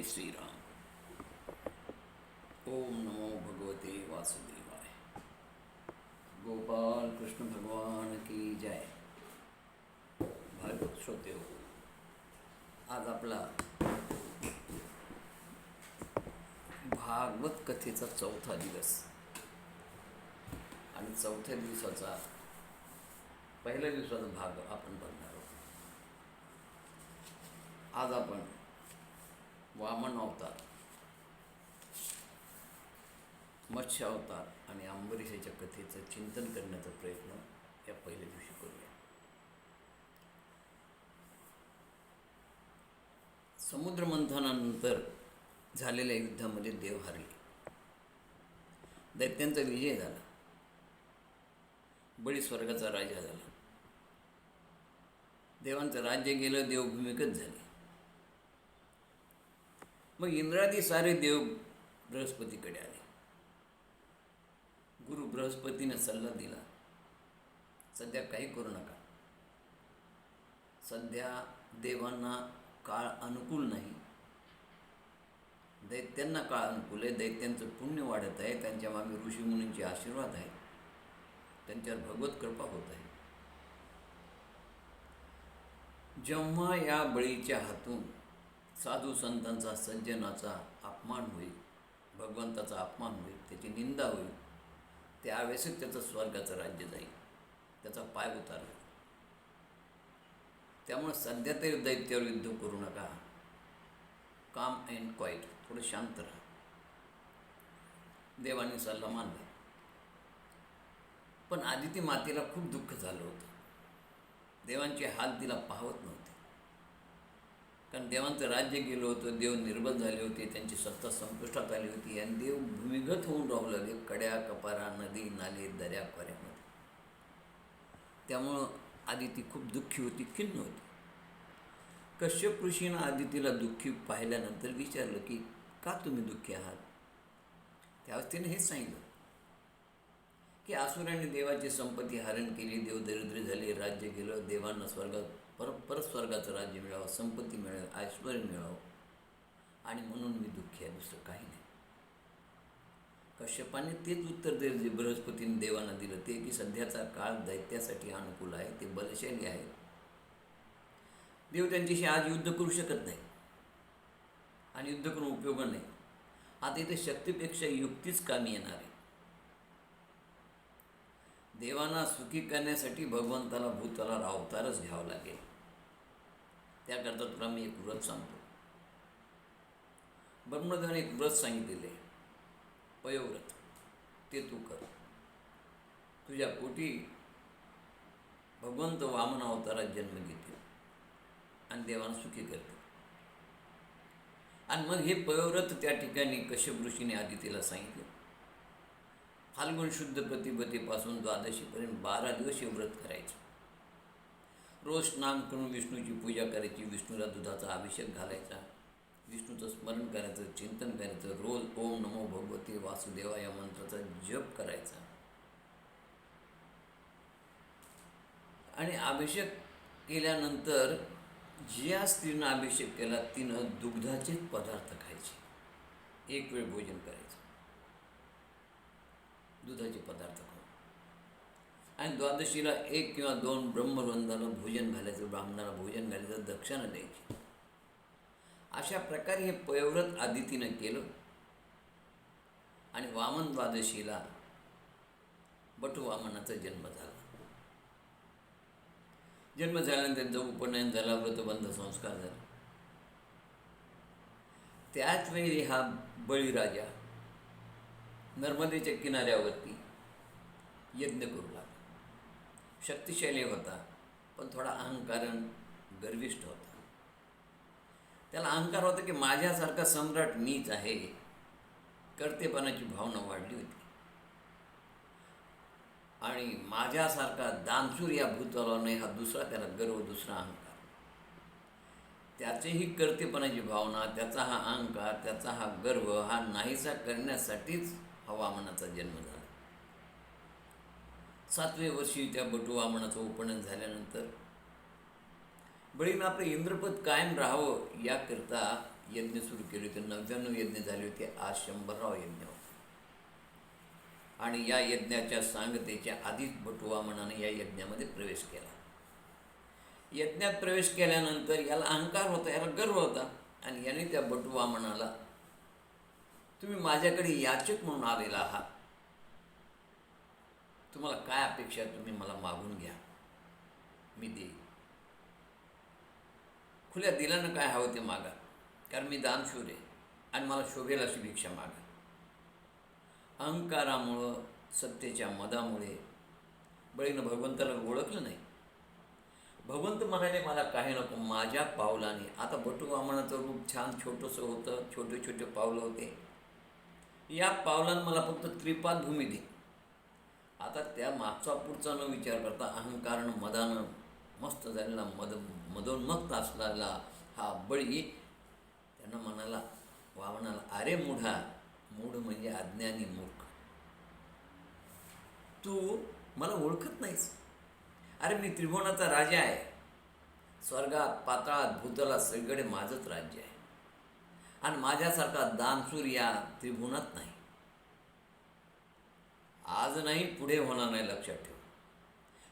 जय श्रीराम. ओम नमो भगवते वासुदेवाय. गोपाल कृष्ण भगवान की जय. भागवत श्रोते हो, आज आपला भागवत कथेचा चौथा दिवस आणि चौथ्या दिवसाचा पहिल्या दिवसाचा भाग आपण बघणार आहोत. आज आपण वामन अवतार, मत्स्य अवतार आणि अंबरीशाच्या कथेचं चिंतन करण्याचा प्रयत्न या पहिल्या दिवशी करूया. समुद्रमंथनानंतर झालेल्या युद्धामध्ये देव हरले, दैत्यांचा विजय झाला, बळी स्वर्गाचा राजा झाला, देवांचं राज्य गेलं, देव भूमिगत झाले. मग इंद्रादी सारे देव बृहस्पतीकडे आले. गुरु बृहस्पतीने सल्ला दिला, सध्या काही करू नका, सध्या देवांना काळ अनुकूल नाही, दैत्यांना काळ अनुकूल आहे, दैत्यांचं पुण्य वाढत आहे, त्यांच्या मागे ऋषीमुनींचे आशीर्वाद आहेत, त्यांच्यावर भगवत कृपा होत आहे. जेव्हा या बळीच्या हातून साधू संतांचा, सज्जनाचा अपमान होईल, भगवंताचा अपमान होईल, त्याची निंदा होईल, त्यावेळेसच त्याचं स्वर्गाचं राज्य जाईल, त्याचा पाय उतार होईल. त्यामुळे सध्या तरी दैत्यावर युद्ध करू नका, काम अँड क्वाईट, थोडं शांत राहा. देवाने सल्ला मानला. पण आदिती मातेला खूप दुःख झालं होतं. देवांचे हाल तिला पाहत नव्हते, कारण देवांचं राज्य गेलं होतं, देव निर्बल झाले होते, त्यांची सत्ता संपुष्टात आली होती आणि देव भूमिगत होऊन राहू लागले कड्या, कपारा, नदी, नाले, दऱ्या, खोऱ्यामध्ये. त्यामुळं आदिती खूप दुःखी होती, खिन्न होती. कश्यप ऋषीनं आदितीला दुःखी पाहिल्यानंतर विचारलं की का तुम्ही दुःखी आहात. त्यावेळेस तिने हेच सांगितलं की असुराने देवाची संपत्ती हरण केली, देव दरिद्र झाले, राज्य गेलं, देवांना स्वर्गात परत स्वर्गाचं राज्य मिळावं, संपत्ती मिळावं, ऐश्वर मिळावं, आणि म्हणून मी दुःखी आहे, दुसरं काही नाही. कश्यपाने तेच उत्तर दिलं जे बृहस्पतीने देवांना दिलं, ते की सध्याचा काळ दैत्यासाठी अनुकूल आहे, ते बलशाली आहे, देव त्यांच्याशी आज युद्ध करू शकत नाही आणि युद्ध करून उपयोग नाही. आता इथे शक्तीपेक्षा युक्तीच कामी येणार आहे. देवांना सुखी करण्यासाठी भगवंताला भूतलावर अवतारच घ्यावा लागेल. त्याकरता तुला मी एक व्रत सांगतो. ब्रह्मदेवाने एक व्रत सांगितलेले, पयोव्रत, ते तू कर. तुझ्या पोटी भगवंत वामन अवतारात जन्म घेतील आणि देवांना सुखी करतील. आणि मग हे पयोव्रत त्या ठिकाणी कश्यप ऋषीने आदितीला सांगितलं. फाल्गुन शुद्ध प्रतिपदेपासून द्वादशीपर्यंत 12 दिवस हे व्रत करायचं. रोज स्नान करून विष्णूची पूजा करायची, विष्णूला दुधाचा अभिषेक घालायचा, विष्णूचं स्मरण करायचं, चिंतन करायचं, रोज ओम नमो भगवते वासुदेवा या मंत्राचा जप करायचा. आणि अभिषेक केल्यानंतर ज्या स्त्रीनं अभिषेक केला तिनं दुग्धाचे पदार्थ खायचे, एक वेळ भोजन करायचं दुधाचे पदार्थ खाऊन. आणि द्वादशीला 1 किंवा 2 ब्रह्मवंदाला भोजन घालायचं, ब्राह्मणाला भोजन घालायचं, दक्षिणा द्यायची. अशा प्रकारे हे पयोव्रत आदितीनं केलं. आणि वामन द्वादशीला बटू वामनाचा जन्म झाला. जन्म झाल्यानंतर त्यांचं उपनयन झाला, व्रतबंध संस्कार झाला. त्याच वेळी हा बळीराजा नर्मदेच्या किनाऱ्यावरती यज्ञ करू लागला. शक्तिशाली होता, पण थोडा अहंकारण, गर्विष्ठ होता. त्याला अहंकार होता की माझ्यासारखा सम्राट मीच आहे, कर्तेपणाची भावना वाढली होती. आणि माझ्यासारखा दानशूर या भूतलावर नाही, हा दुसरा त्याला गर्व, दुसरा अहंकार. त्याचीही कर्तेपणाची भावना, त्याचा हा अहंकार, त्याचा हा गर्व हा नाहीसा करण्यासाठीच हा वामनाचा जन्म झाला. 7व्या वर्षी त्या बटू वामनाचं उपनयन झाल्यानंतर बळीनं आपलं इंद्रपद कायम राहावं याकरता यज्ञ सुरू केले होते. 99 यज्ञ झाले होते. आज 100वा यज्ञ होता. आणि या यज्ञाच्या सांगतेच्या आधीच बटुवामनाने या यज्ञामध्ये प्रवेश केला. यज्ञात प्रवेश केल्यानंतर याला अहंकार होता, याला गर्व होता. आणि याने त्या बटुवामनाला, तुम्ही माझ्याकडे याचक म्हणून आलेला आहात, तुम्हाला काय अपेक्षा तुम्ही मला मागून घ्या, मी देईन. खुल्या दिलानं काय हवं ते मागा, कारण मी दानशूर आहे आणि मला शोभेल अशी भिक्षा मागा. अहंकारामुळं, सत्तेच्या मदामुळे बळीनं भगवंताला ओळखलं नाही. भगवंत म्हणाले मला काही नको, माझ्या पावलाने. आता बटुवामनाचं रूप छान छोटंसं होतं, छोटे छोटे पावलं होते. या पावलानं मला फक्त त्रिपाद भूमी दे. आता त्या मागचा पुढचा न विचार करता अहंकारानं मदानं मस्त झालेला, मदोन्मक्त असलेला हा बळी त्यांना म्हणाला, वामनाला, अरे मूढा, मूढ म्हणजे अज्ञानी, मूर्ख, तू मला ओळखत नाहीस. अरे मी त्रिभुवनाचा राजा आहे. स्वर्गात, पाताळात, भूतलात सगळीकडे माझंच राज्य आहे. आणि माझ्यासारखा दानशूर या त्रिभुवनात नाही. आज नाही, पुढे होणार नाही, लक्षात ठेव.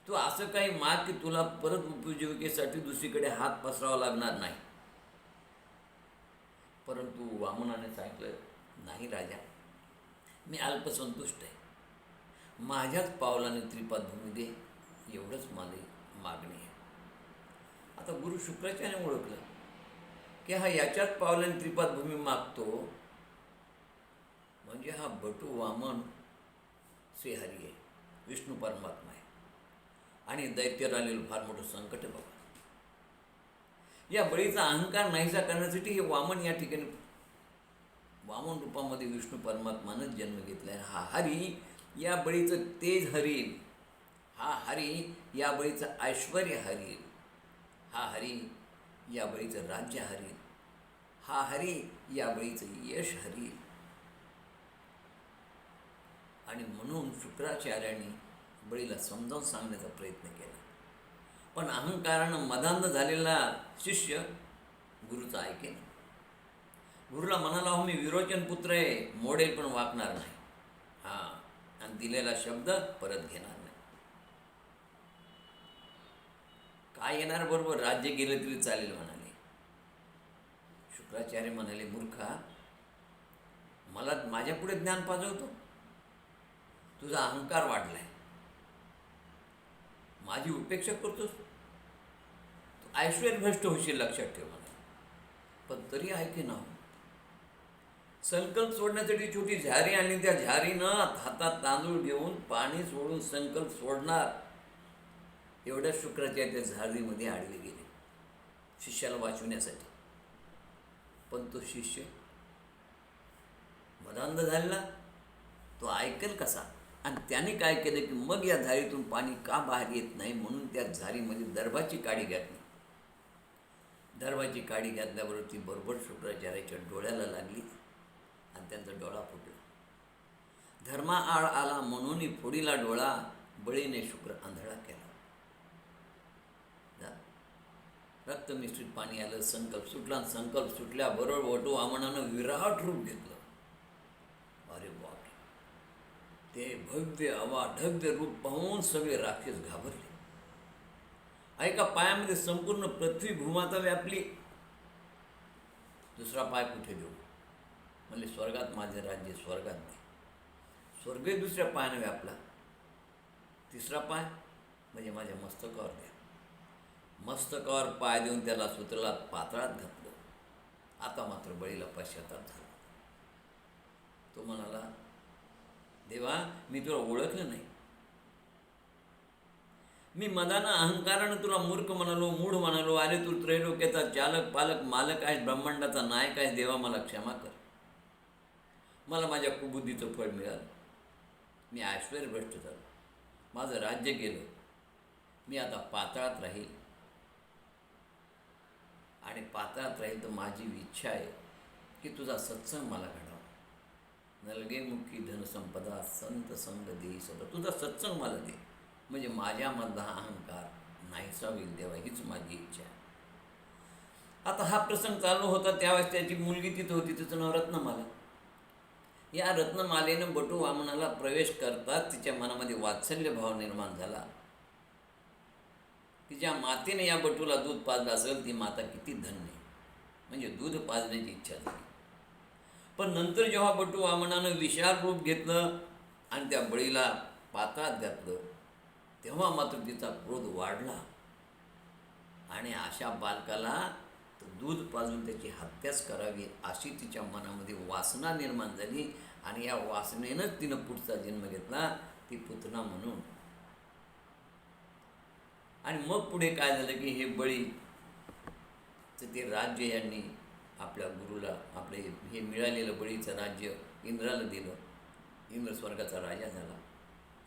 तू असं काही माग की तुला परत उपजीविकेसाठी दुसरीकडे हात पसरावा लागणार नाही. परंतु वामनाने सांगितलं, नाही राजा, मी अल्पसंतुष्ट आहे. माझ्याच पावलाने त्रिपाद भूमी दे, एवढंच माझी मागणी आहे. आता गुरु शुक्राचार्याने ओळखलं की हा याच्याच पावलाने त्रिपाद भूमी मागतो, म्हणजे हा बटू वामन श्रीहरी आहे, विष्णू परमात्मा आहे. आणि दैत्याला आलेलं फार मोठं संकट आहे बाबा. या बळीचा अहंकार नाहीसा करण्यासाठी हे वामन या ठिकाणी वामन रूपामध्ये विष्णू परमात्मानंच जन्म घेतला आहे. हा हरी या बळीचं तेज हरील, हा हरी या बळीचं ऐश्वर हरील, हा हरी या बळीचं राज्य हरील, हा हरी या बळीचं यश हरील. आणि म्हणून शुक्राचार्यांनी बळीला समजावून सांगण्याचा प्रयत्न केला. पण अहंकारानं मदांध झालेला शिष्य गुरुचा ऐकेन. गुरुला म्हणाला, हो मी विरोचन पुत्र आहे, मोडेल पण वाकणार नाही. हां, आणि दिलेला शब्द परत घेणार नाही. काय येणार बरोबर, राज्य गेलं तरी चालेल म्हणाले. शुक्राचार्य म्हणाले, मूर्खा, मला माझ्यापुढे ज्ञान पाजवतो. तुझा अहंकार वाढलाय, माझी उपेक्षा करतोस, तू ऐश्वर्यभ्रष्ट होशील, लक्षात ठेव मला. पण तरी ऐके ना. संकल्प सोडण्यासाठी छोटी झारी आणली, त्या झारीनं हातात तांदूळ घेऊन पाणी सोडून संकल्प सोडणार एवढ्या शुक्राचार्य त्या झारीमध्ये आडले गेले शिष्याला वाचवण्यासाठी. पण तो शिष्य मदांध झालेला, तो ऐकेल कसा? आणि त्याने काय केलं की मग या झारीतून पाणी का बाहेर येत नाही म्हणून त्या झारीमध्ये दर्भाची काडी घातली. दर्भाची काडी घातल्याबरोबर ती बरोबर शुक्राचार्याच्या डोळ्याला लागली आणि त्यांचा डोळा फुटला. धर्मा आळ आला म्हणून फोडीला डोळा, बळीने शुक्र आंधळा केला. रक्त मिश्रित पाणी आलं, संकल्प सुटला. संकल्प सुटल्याबरोबर वटू वामनानं विराट रूप घेतलं. अरे बापरे, ते भव्य अवाढव्य रूप पाहून सगळे राक्षस घाबरले. एका पायामध्ये संपूर्ण पृथ्वी भूमाता व्यापली. दुसरा पाय कुठे देऊ? म्हणजे स्वर्गात माझे राज्य, स्वर्गात दे. स्वर्गही दुसऱ्या पायाने व्यापला. तिसरा पाय म्हणजे माझ्या मस्तकावर द्या. मस्तकावर पाय देऊन त्याला सूत्राला पाताळात घातलं. आता मात्र बळीला पश्चाताप झाला. तो म्हणाला, देवा, मी तुला ओळखलं नाही. मी मदानं अहंकारानं तुला मूर्ख म्हणालो, मूढ म्हणालो. अरे तू त्रैलोक्याचा चालक, पालक, मालक आहेस, ब्रह्मांडाचा नायक आहेस. देवा, मला क्षमा कर. मला माझ्या कुबुद्धीचं फळ मिळालं. मी ऐश्वर्यभ्रष्ट झालो, माझं राज्य गेलं. मी आता पाताळात राहील. आणि पाताळात राहील तर माझी इच्छा आहे की तुझा सत्संग मला घडावा. नलगे मुखी धनसंपदा, संत संग देई सदा. तुझा सत्संग मला दे, म्हणजे माझ्यामधला अहंकार नाहीसा होईल. देवा, हीच माझी इच्छा आहे. आता हा प्रसंग चालू होता त्यावेळेस त्याची मुलगी तिथं होती, तिचं नाव रत्नमाला. या रत्नमालेनं बटू वामनाला प्रवेश करताच तिच्या मनामध्ये वात्सल्य भाव निर्माण झाला. तिच्या मातेने या बटूला दूध पाजलं असेल, ती माता किती धन्य, म्हणजे दूध पाजण्याची इच्छा झाली. पण नंतर जेव्हा बटू वामनानं विशाल रूप घेतलं आणि त्या बळीला पाताळात घातलं, तेव्हा मात्र तिचा क्रोध वाढला आणि अशा बालकाला दूध पाजून त्याची हत्याच करावी अशी तिच्या मनामध्ये वासना निर्माण झाली. आणि या वासनेनंच तिनं पुढचा जन्म घेतला, ती पुतना म्हणून. आणि मग पुढे काय झालं की हे बळीचं ते राज्य यांनी आपल्या गुरुला, आपले हे मिळालेलं बळीचं राज्य इंद्राला दिलं. इंद्र स्वर्गाचा राजा झाला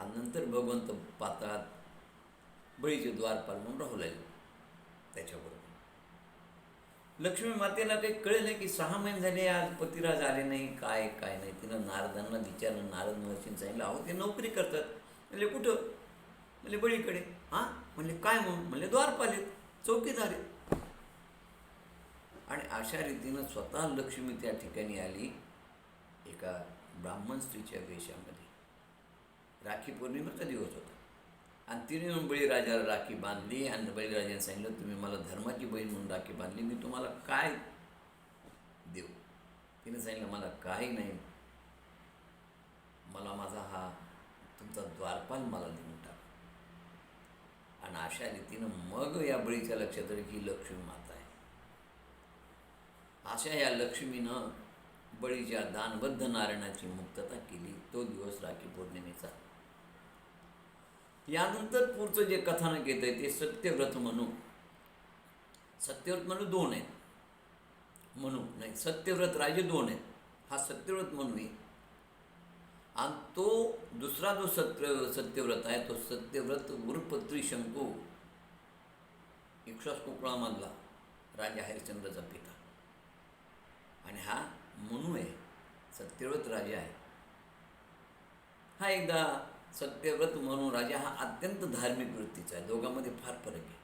आणि नंतर भगवंत पाताळात बळीचे द्वारपाल म्हणून राहू लागले त्याच्याबरोबर. लक्ष्मी मातेला काही कळलं नाही की 6 महिने झाले आज पतिराज आले नाही, काय नाही. तिनं नारदांना विचारलं, नारद महर्षींनी सांगितलं, अहो ते नोकरी करतात. म्हणजे कुठं? म्हणजे बळीकडे. हां म्हणजे काय म्हणून? म्हणजे द्वारपाल आहेत, चौकीदार आहेत. आणि अशा रीतीनं स्वतः लक्ष्मी त्या ठिकाणी आली एका ब्राह्मण स्त्रीच्या वेशामध्ये. राखी पौर्णिमेचा दिवस होता आणि तिने येऊन बळीराजाला राखी बांधली आणि बळीराजाने सांगितलं, तुम्ही मला धर्माची बहीण म्हणून राखी बांधली, मी तुम्हाला काय देऊ? तिने सांगितलं, मला काही नाही, मला माझा हा तुमचा द्वारपाल मला देऊन टाक. आणि अशा रीतीनं मग या बळीच्या लक्षात आलं की लक्ष्मी माता आहे. अशा या लक्ष्मीनं बळीच्या दानबद्ध नारायणाची मुक्तता केली. तो दिवस राखी पौर्णिमेचा. यानंतर पुढचं जे कथानक येत आहे ते सत्यव्रत म्हणू. सत्यव्रत म्हणू 2 आहेत, म्हणू नाही, सत्यव्रत राजे 2 आहेत. हा सत्यव्रत म्हणू आहे आणि तो दुसरा जो सत्यव्रत आहे तो सत्यव्रत उर्फ त्रिशंकू, इक्ष्वाकू कुळामधला राजा हरिश्चंद्राचा पिता. आणि हा मनू आहे, सत्यव्रत राजा आहे. हा एकदा सत्यव्रत म्हणू राजा हा अत्यंत धार्मिक वृत्तीचा आहे, दोघांमध्ये फार फरक आहे.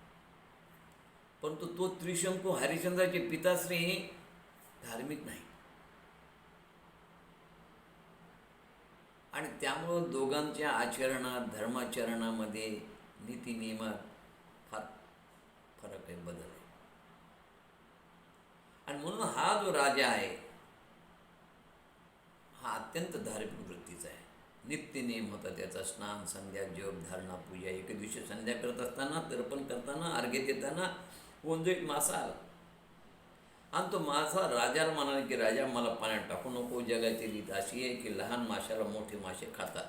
परंतु तो त्रिशंकू हरिश्चंद्राचे पिताश्री धार्मिक नाही आणि त्यामुळं दोघांच्या आचरणात, धर्माचरणामध्ये, नीतिनियमात फार फरक आहे, बदल आहे. आणि म्हणून हा जो राजा आहे हा अत्यंत धार्मिक वृत्तीचा आहे. नित्य नियम होता त्याचा, स्नान, संध्या, जप, धारणा, पूजा. एके दिवशी संध्या करत असताना, तर्पण करताना, अर्घ्य देताना गोंधळीत मासा आला आणि तो मासा राजाला म्हणाला की राजा मला पाण्यात टाकू नको, जगाची रीत अशी आहे की लहान माशाला मोठे मासे खातात.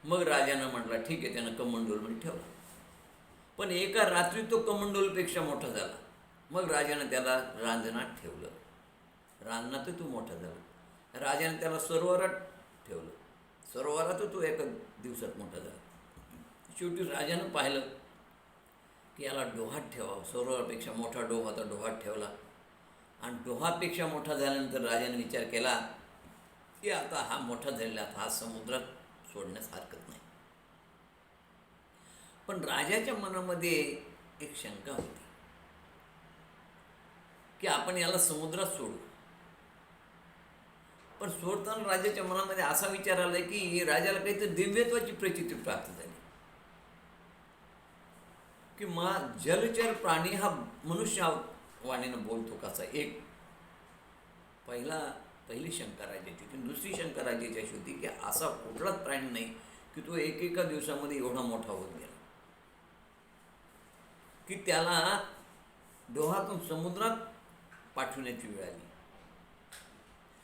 मग राजानं म्हटलं ठीक आहे, त्यानं कमंडोलमध्ये ठेवला. पण एका रात्री तो कमंडोलपेक्षा मोठा झाला. मग राजानं त्याला रांजणात ठेवलं, रांजणात तो मोठा झाला. राजाने त्याला सरोवरात ठेवलं, सरोवरात तो एका दिवसात मोठा झाला. शेवटी राजानं पाहिलं की याला डोहात ठेवावं. सरोवरापेक्षा मोठा डोह होता, डोहात ठेवला. आणि डोहापेक्षा मोठा झाल्यानंतर राजाने विचार केला की आता हा मोठा झालेला, हा समुद्रात सोडण्यास हरकत नाही. पण राजाच्या मनामध्ये एक शंका होती की आपण याला समुद्रात सोडू. पण सोडताना राजाच्या मनामध्ये असा विचार आला की राजाला काहीतरी दिव्यत्वाची प्रचिती प्राप्त झाली की जलचर प्राणी हा मनुष्य वाणीनं बोलतो कसा. एक पहिली शंका राजाची होती. दुसरी शंका राजाची अशी होती की असा कुठलाच प्राणी नाही की तो एका दिवसामध्ये एवढा मोठा होत गेला की त्याला डोहातून समुद्रात पाठवण्याची वेळ आली.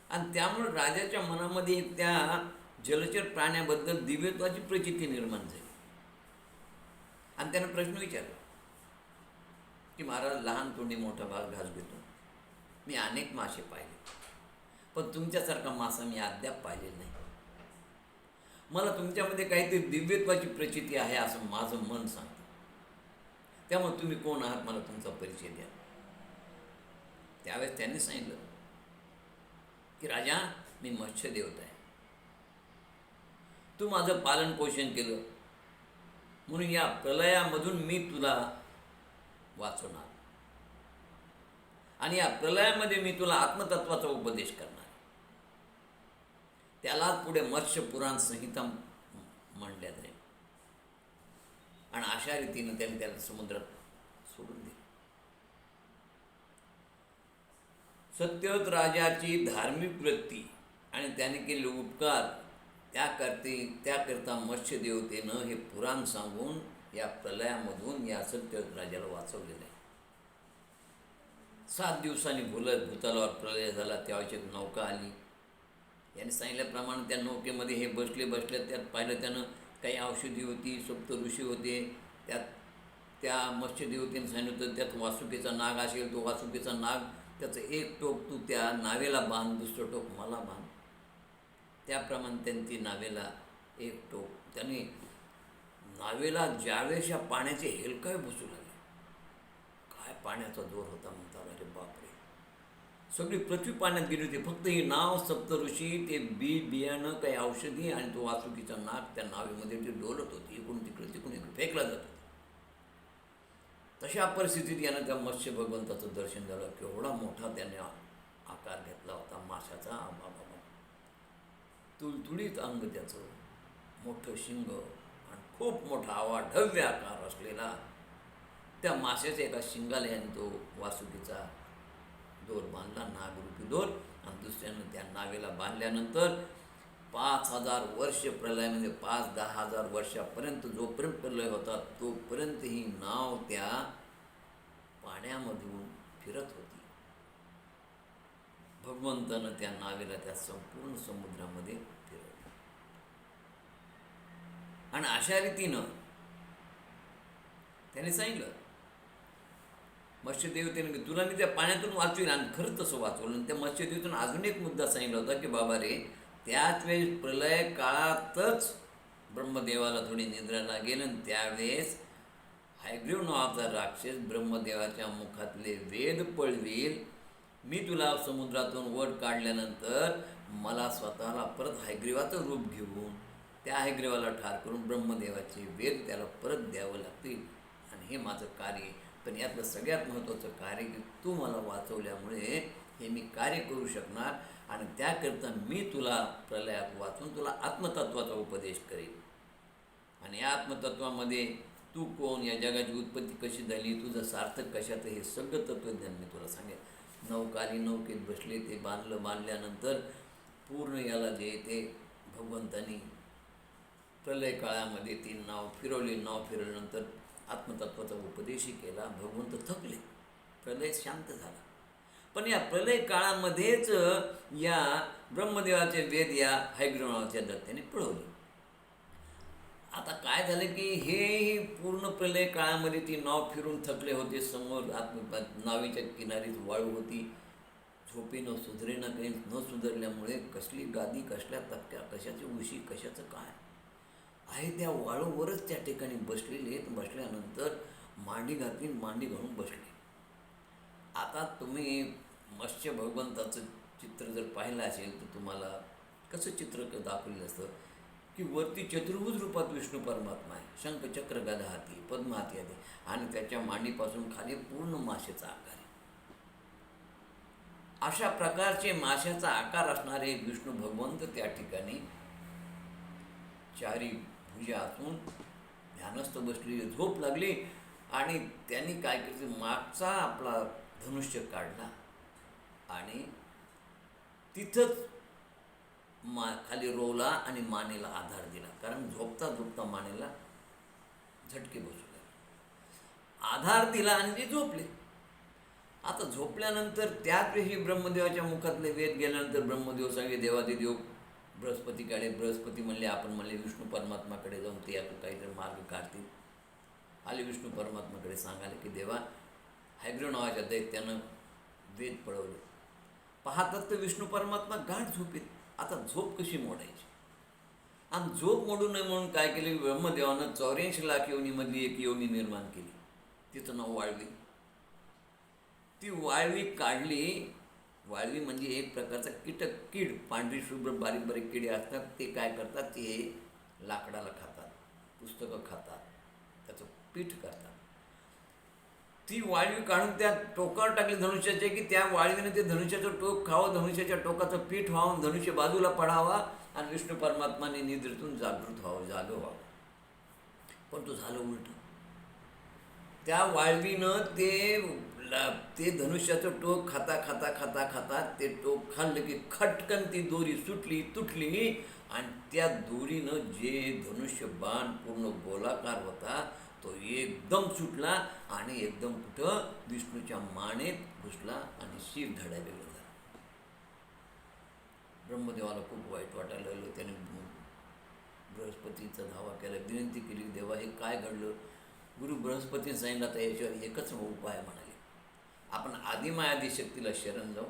आणि त्यामुळे राजाच्या मनामध्ये त्या जलचर प्राण्याबद्दल दिव्यत्वाची प्रचिती निर्माण झाली. आणि त्यानं प्रश्न विचारला की महाराज, लहान तोंडी मोठा भाग घास घेतो. मी अनेक मासे पाहिले, पण तुमच्यासारखा मासा मी अद्याप पाहिलेला नाही. मला तुमच्यामध्ये काहीतरी दिव्यत्वाची प्रचिती आहे असं माझं मन सांगतं. त्यामुळे तुम्ही कोण आहात, मला तुमचा परिचय द्या. त्यावेळेस त्यांनी सांगितलं की राजा, मी मत्स्यदेवता आहे. तू माझं पालन पोषण केलं म्हणून या प्रलयामधून मी तुला वाचवणार. आणि या प्रलयामध्ये मी तुला आत्मतत्वाचा उपदेश करणार. त्यालाच पुढे मत्स्य पुराण संहिता म्हणल्या जाईल. आणि अशा रीतीने त्याने त्याला समुद्रात सोडून दिले. सत्यवत राजाची धार्मिक वृत्ती आणि त्याने केलेले उपकार त्याकरता मत्स्य देवतेनं हे पुराण सांगून या प्रलयामधून या सत्यवत राजाला वाचवलेलं आहे. 7 दिवसांनी भूतलावर प्रलय झाला. त्यावेळेची एक नौका आली. यांनी सांगितल्याप्रमाणे त्या नौकेमध्ये हे बसले. त्यात पाहिलं त्यानं काही औषधी होती, सप्त ऋषी होते. त्या मत्स्य देवतेने सांगितलं होतं त्यात वासुकीचा नाग असेल. तो वासुकीचा नाग त्याचं एक टोक तू त्या नावेला बांध, दुसरं टोक मला बांध. त्याप्रमाणे त्यांची नावेला एक टोक. त्याने नावेला ज्यावेळेस या पाण्याचे हेलकावे बसू लागले. काय पाण्याचा जोर होता म्हणतात. अरे बापरे, सगळी पृथ्वी पाण्यात गेली होती. फक्त ही नाव, सप्तऋषी, ते बियाणं, काही औषधी आणि तो वासुकीचा नाग त्या नावेमध्ये ती डोलत होती. इकडून तिकडे फेकला जात होता. तशा परिस्थितीत यानं त्या मत्स्य भगवंताचं दर्शन झालं. केवढा मोठा त्याने आकार घेतला होता माशाचा. तुळतुळीत अंग त्याचं, मोठं शिंग आणि खूप मोठा आवाढव्य आकार असलेला त्या माशाच्या एका शिंगाला याने तो वासुकीचा दोर बांधला, नागरूपी दोर. आणि दुसऱ्यानं त्या नावेला बांधल्यानंतर 5,000 वर्ष प्रलयामध्ये 5-10 हजार वर्षापर्यंत जोपर्यंत प्रलय होता तोपर्यंत ही नाव त्या पाण्यामधून फिरत होती. भगवंतानं त्या नावेला त्या संपूर्ण समुद्रामध्ये फिरवलं. आणि अशा रीतीनं त्याने सांगितलं मत्स्यदेवतेने, तुला मी त्या पाण्यातून वाचवेल. आणि खरंच तसं वाचवलं. आणि त्या मत्स्यदेवतेनं अजून एक मुद्दा सांगितला होता की बाबा रे, त्याच वेळेस प्रलय काळातच ब्रह्मदेवाला थोडी निद्रा लागेल. आणि त्यावेळेस हायग्रीव नावाचा राक्षस ब्रह्मदेवाच्या मुखातले वेद पळवील. मी तुला समुद्रातून वर काढल्यानंतर मला स्वतःला परत हायग्रीवाचं रूप घेऊन त्या हायग्रीवाला ठार करून ब्रह्मदेवाचे वेद त्याला परत द्यावं लागतील. आणि हे माझं कार्य. पण यातलं सगळ्यात महत्त्वाचं कार्य की तू मला वाचवल्यामुळे हे मी कार्य करू शकणार. आणि त्याकरता मी तुला प्रलयात वाचून तुला आत्मतत्वाचा उपदेश करेन. आणि या आत्मतत्वामध्ये तू कोण, या जगाची उत्पत्ती कशी झाली, तुझं सार्थक कशाचं, हे सगळं तत्त्वज्ञान मी तुला सांगेन. नौकाली नौकेत बसले. ते बांधल्यानंतर पूर्ण याला जे ते भगवंतानी प्रलय काळामध्ये ती नाव फिरवली. नाव फिरवल्यानंतर आत्मतत्वाचा उपदेशही केला. भगवंत थकले. प्रलय शांत झाला. पण या प्रलय काळामध्येच या ब्रह्मदेवाचे वेद या हायग्रीव नावाच्या दैत्याने पळवले. आता काय झालं की हे पूर्ण प्रलय काळामध्ये ती नाव फिरून थकले होते. समोर नावेच्या किनारीत वाळू होती. झोपेनं सुधरेना, काही न सुधरल्यामुळे कसली गादी, कसल्या तक्क्या, कशाची उशी, कशाचं काय आहे, त्या वाळूवरच त्या ठिकाणी बसलेले. बसल्यानंतर मांडी घातली, मांडी घालून बसले. आता तुम्ही मत्स्य भगवंताचं चित्र जर पाहिलं असेल तर तुम्हाला कसं चित्र दाखवलेलं असतं की वरती चतुर्भुज रूपात विष्णू परमात्मा आहे. शंख, चक्र, गदा हाती, पद्म हाती आहे. आणि त्याच्या मांडीपासून खाली पूर्ण माशाचा आकार आहे. अशा प्रकारचे माशाचा आकार असणारे विष्णू भगवंत त्या ठिकाणी चारी भुजा असून ध्यानस्थ बसली. झोप लागली. आणि त्यांनी काय केलं, मागचा आपला धनुष्य काढला आणि तिथंच खाली रोवला आणि मानेला आधार दिला. कारण झोपता झोपता मानेला झटके बसू लागले. आधार दिला आणि ते झोपले. आता झोपल्यानंतर त्याच वेळी ब्रह्मदेवाच्या मुखातले वेद गेल्यानंतर ब्रह्मदेव सांगे देवादिदेव बृहस्पतीकडे. बृहस्पती म्हणले, आपण म्हणले विष्णू परमात्माकडे जाऊन ते यातून काहीतरी मार्ग काढतील. आले विष्णू परमात्माकडे सांगाले की देवा, हायग्रीव नावाच्या दैत्यानं वेद पळवले. पाहतात तर विष्णू परमात्मा गाढ झोपेत. आता झोप कशी मोडायची. आणि झोप मोडू नये म्हणून काय केले, ब्रह्मदेवानं 84 लाख योनीमधली एक योनी निर्माण केली. तिचं नाव वाळवी. ती वाळवी काढली. वाळवी म्हणजे एक प्रकारचा कीड, पांढरी शुभ्र बारीक बारीक किडे असतात. ते काय करतात, ते लाकडाला खातात, पुस्तकं खातात, त्याचं पीठ करतात. ती वाळवी काढून त्या टोकावर टाकली धनुष्याच्या, की त्या वाळवीने ते धनुष्याचं टोक खावं, धनुष्याच्या टोकाचं पीठ व्हावं, धनुष्य बाजूला पडावा आणि विष्णू परमात्माने निद्रेतून जागृत व्हावं, जागं व्हावं. पण तो झालं उलट. त्या वाळवीनं ते धनुष्याचं टोक खाता खाता खाता खाता ते टोक खाल्लं की खटकन ती दोरी सुटली, तुटली आणि त्या दोरीनं जे धनुष्य बाण पूर्ण गोलाकार होता तो एकदम सुटला आणि एकदम कुठं विष्णूच्या मानेत घुसला आणि शिर धडायला झाला. ब्रह्मदेवाला खूप वाईट वाटायला लागलं. त्याने बृहस्पतीचा धावा केला, विनंती केली, देवा हे काय घडलं. गुरु बृहस्पतीने सांगितलं तर याच्यावर एकच उपाय म्हणाले, आपण आदिमायादी शक्तीला शरण जाऊ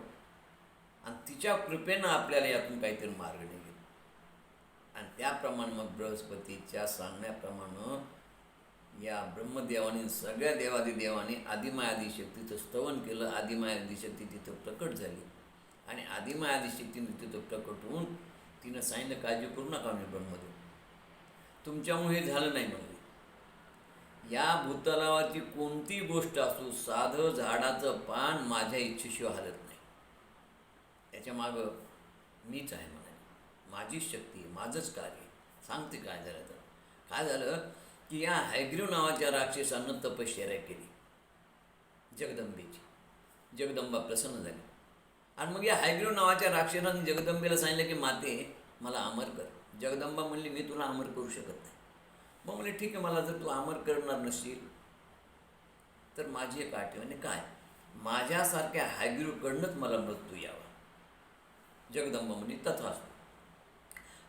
आणि तिच्या कृपेनं आपल्याला यातून काहीतरी मार्ग निघेल. आणि त्याप्रमाणे मग बृहस्पतीच्या सांगण्याप्रमाणे या ब्रह्मदेवाने सगळ्या देवादिदेवाने आदिमायादी शक्तीचं स्तवन केलं. आदिमायादी शक्ती तिथं प्रकट झाली आणि आदिमायादी शक्तीने तिथं प्रकट होऊन तिनं सांगितलं, काळजी करू नका मी ब्रह्मदेव, तुमच्यामुळे हे झालं नाही म्हणले. या भूतलावरची कोणती गोष्ट असो, साधं झाडाचं पान माझ्या इच्छेशिवाय हलत नाही. त्याच्यामागं मीच आहे म्हणाले, माझीच शक्ती, माझंच कार्य. सांगते काय झालं तर. काय झालं की या हैग्रीव नावाच्या राक्षसानं तपश्चर्या केली जगदंबेची. जगदंबा प्रसन्न झाली आणि मग या हैग्रीव नावाच्या राक्षसानं जगदंबेला सांगितलं की माते मला अमर कर. जगदंबा म्हणली मी तुला अमर करू शकत नाही. मग म्हणले ठीक आहे, मला जर तू अमर करणार नसशील तर माझी एक अट आहे. म्हणजे काय, माझ्यासारख्या हैग्रीवकडनंच मला मृत्यू यावा. जगदंबा म्हणली तथास्तु.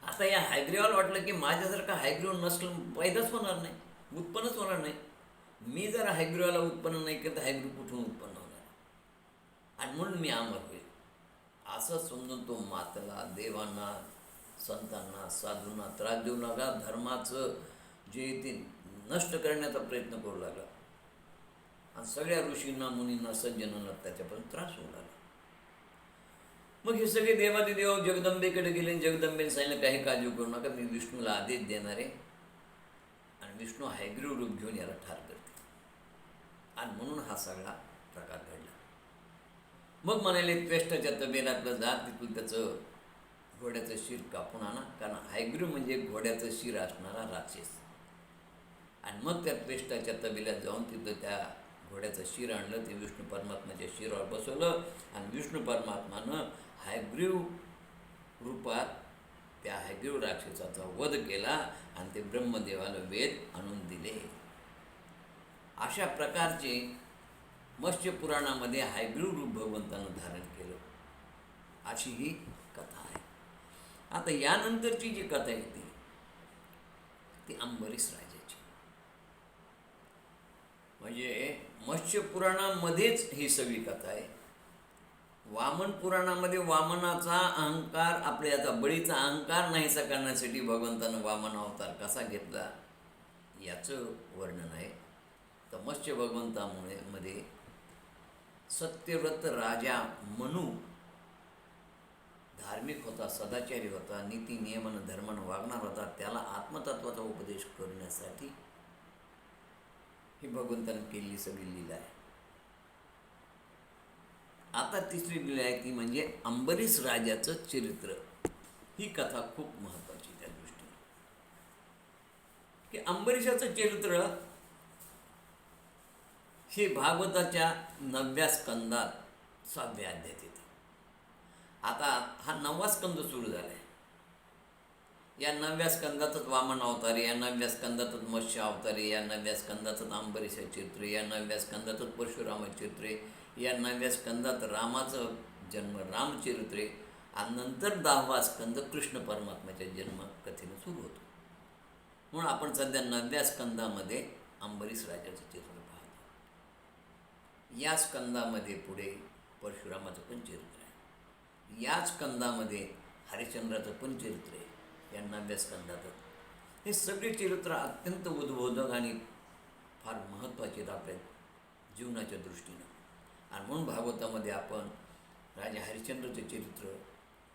आता या हैग्रीवाला वाटलं की माझ्यासारखा हैग्रीव नसलं पैदाच होणार नाही, उत्पन्नच होणार नाही. मी जर हैग्रीवाला उत्पन्न नाही केलं तर हैग्रीव कुठून उत्पन्न होणार आणि म्हणून मी अमर होईल. असं समजून तो मातेला, देवांना, संतांना, साधूंना त्रास देऊ लागला. धर्माचं जे ते नष्ट करण्याचा प्रयत्न करू लागला आणि सगळ्या ऋषींना, मुनींना, सज्जनांना त्याच्यापासून त्रास होऊ लागला. मग हे सगळे देवादिदेव जगदंबेकडे गेले. जगदंबेने सांगितलं काही काळजी करू नका, मी विष्णूला आदेश देणार आहे आणि विष्णू हैग्रीव रूप घेऊन याला ठार करते. आणि म्हणून हा सगळा प्रकार घडला. मग म्हणाले त्वेष्टाच्या तबेल्यातलं जा, तिथून त्याचं घोड्याचं शिर कापून आणा, कारण हैग्रीव म्हणजे घोड्याचं शिर असणारा राक्षस. आणि मग त्या त्वेष्टाच्या तबेल्यात जाऊन तिथं त्या घोड्याचं शिर आणलं, ते विष्णू परमात्म्याच्या शिरावर बसवलं आणि विष्णू परमात्मानं हैग्रीव रूपात त्या हैग्रीव राक्षसाचा वध केला आणि ते ब्रह्मदेवाला वेद आणून दिले. अशा प्रकारचे मत्स्य पुराणामध्ये हैग्रीव रूप भगवंतानं धारण केलं, अशी ही कथा आहे. आता यानंतरची जी कथा आहे ती अंबरीश राजाची. म्हणजे मत्स्य पुराणामध्येच ही सगळी कथा आहे. वामन पुराणामध्ये वामनाचा अहंकार, आपल्या याचा बळीचा अहंकार नाहीसा करण्यासाठी भगवंतानं वामन अवतार कसा घेतला याचं वर्णन आहे. तर मत्स्य भगवंतामुळे मध्ये सत्यव्रत राजा मनू धार्मिक होता, सदाचारी होता, नीती नियमानं धर्मानं वागणार होता. त्याला आत्मतत्वाचा उपदेश करण्यासाठी ही भगवंतानं केलेली सगळी लीला आहे. आता तिसरी लीला आहे ती म्हणजे अंबरीश राजाचं चरित्र. ही कथा खूप महत्त्वाची त्या दृष्टीने की अंबरीशाचं चरित्र हे भागवताच्या 9व्या स्कंदात 7व्या अध्यायात येतं. आता हा 9वा स्कंद सुरू झाला आहे. या 9व्या स्कंदातच वामन अवतार, या 9व्या स्कंदातच मत्स्य अवतार, या 9व्या स्कंदातच अंबरीश चरित्र, या 9व्या स्कंदातच परशुराम चरित्र, या 9व्या स्कंदात रामाचं जन्म रामचरित्र आणि नंतर 10वा स्कंद कृष्ण परमात्म्याच्या जन्मकथेनं सुरू होतो. म्हणून आपण सध्या 9व्या स्कंदामध्ये अंबरीश राजाचं चरित्र पाहतो. या स्कंदामध्ये पुढे परशुरामाचं पण चरित्र आहे. या स्कंदामध्ये हरिश्चंद्राचं पण चरित्र आहे. या 9व्या स्कंदातच हे सगळे चरित्र अत्यंत उद्बोधक आणि फार महत्त्वाचे आहेत आपल्या जीवनाच्या दृष्टीनं. आणि म्हणून भागवतामध्ये आपण राजा हरिश्चंद्राचं चरित्र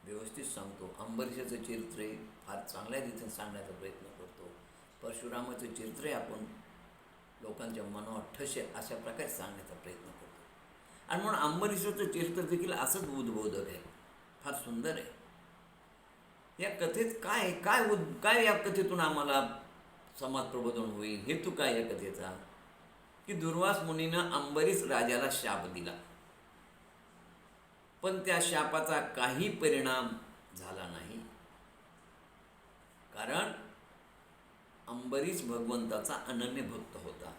व्यवस्थित सांगतो, अंबरीशाचं चरित्र फार चांगल्या रीतीने सांगण्याचा प्रयत्न करतो, परशुरामाचं चरित्रही आपण लोकांच्या मनावर ठसे अशा प्रकारे सांगण्याचा प्रयत्न करतो. आणि म्हणून अंबरीषाचं चरित्र देखील असंच उद्बोधक आहे, फार सुंदर आहे. या कथेत काय काय काय या कथेतून आम्हाला समाज प्रबोधन होईल, हेतू काय या कथेचा? की दुर्वास मुनीनं अंबरीष राजाला शाप दिला, पण त्या शापाचा काही परिणाम झाला नाही. कारण अंबरीष भगवंताचा अनन्य भक्त होता.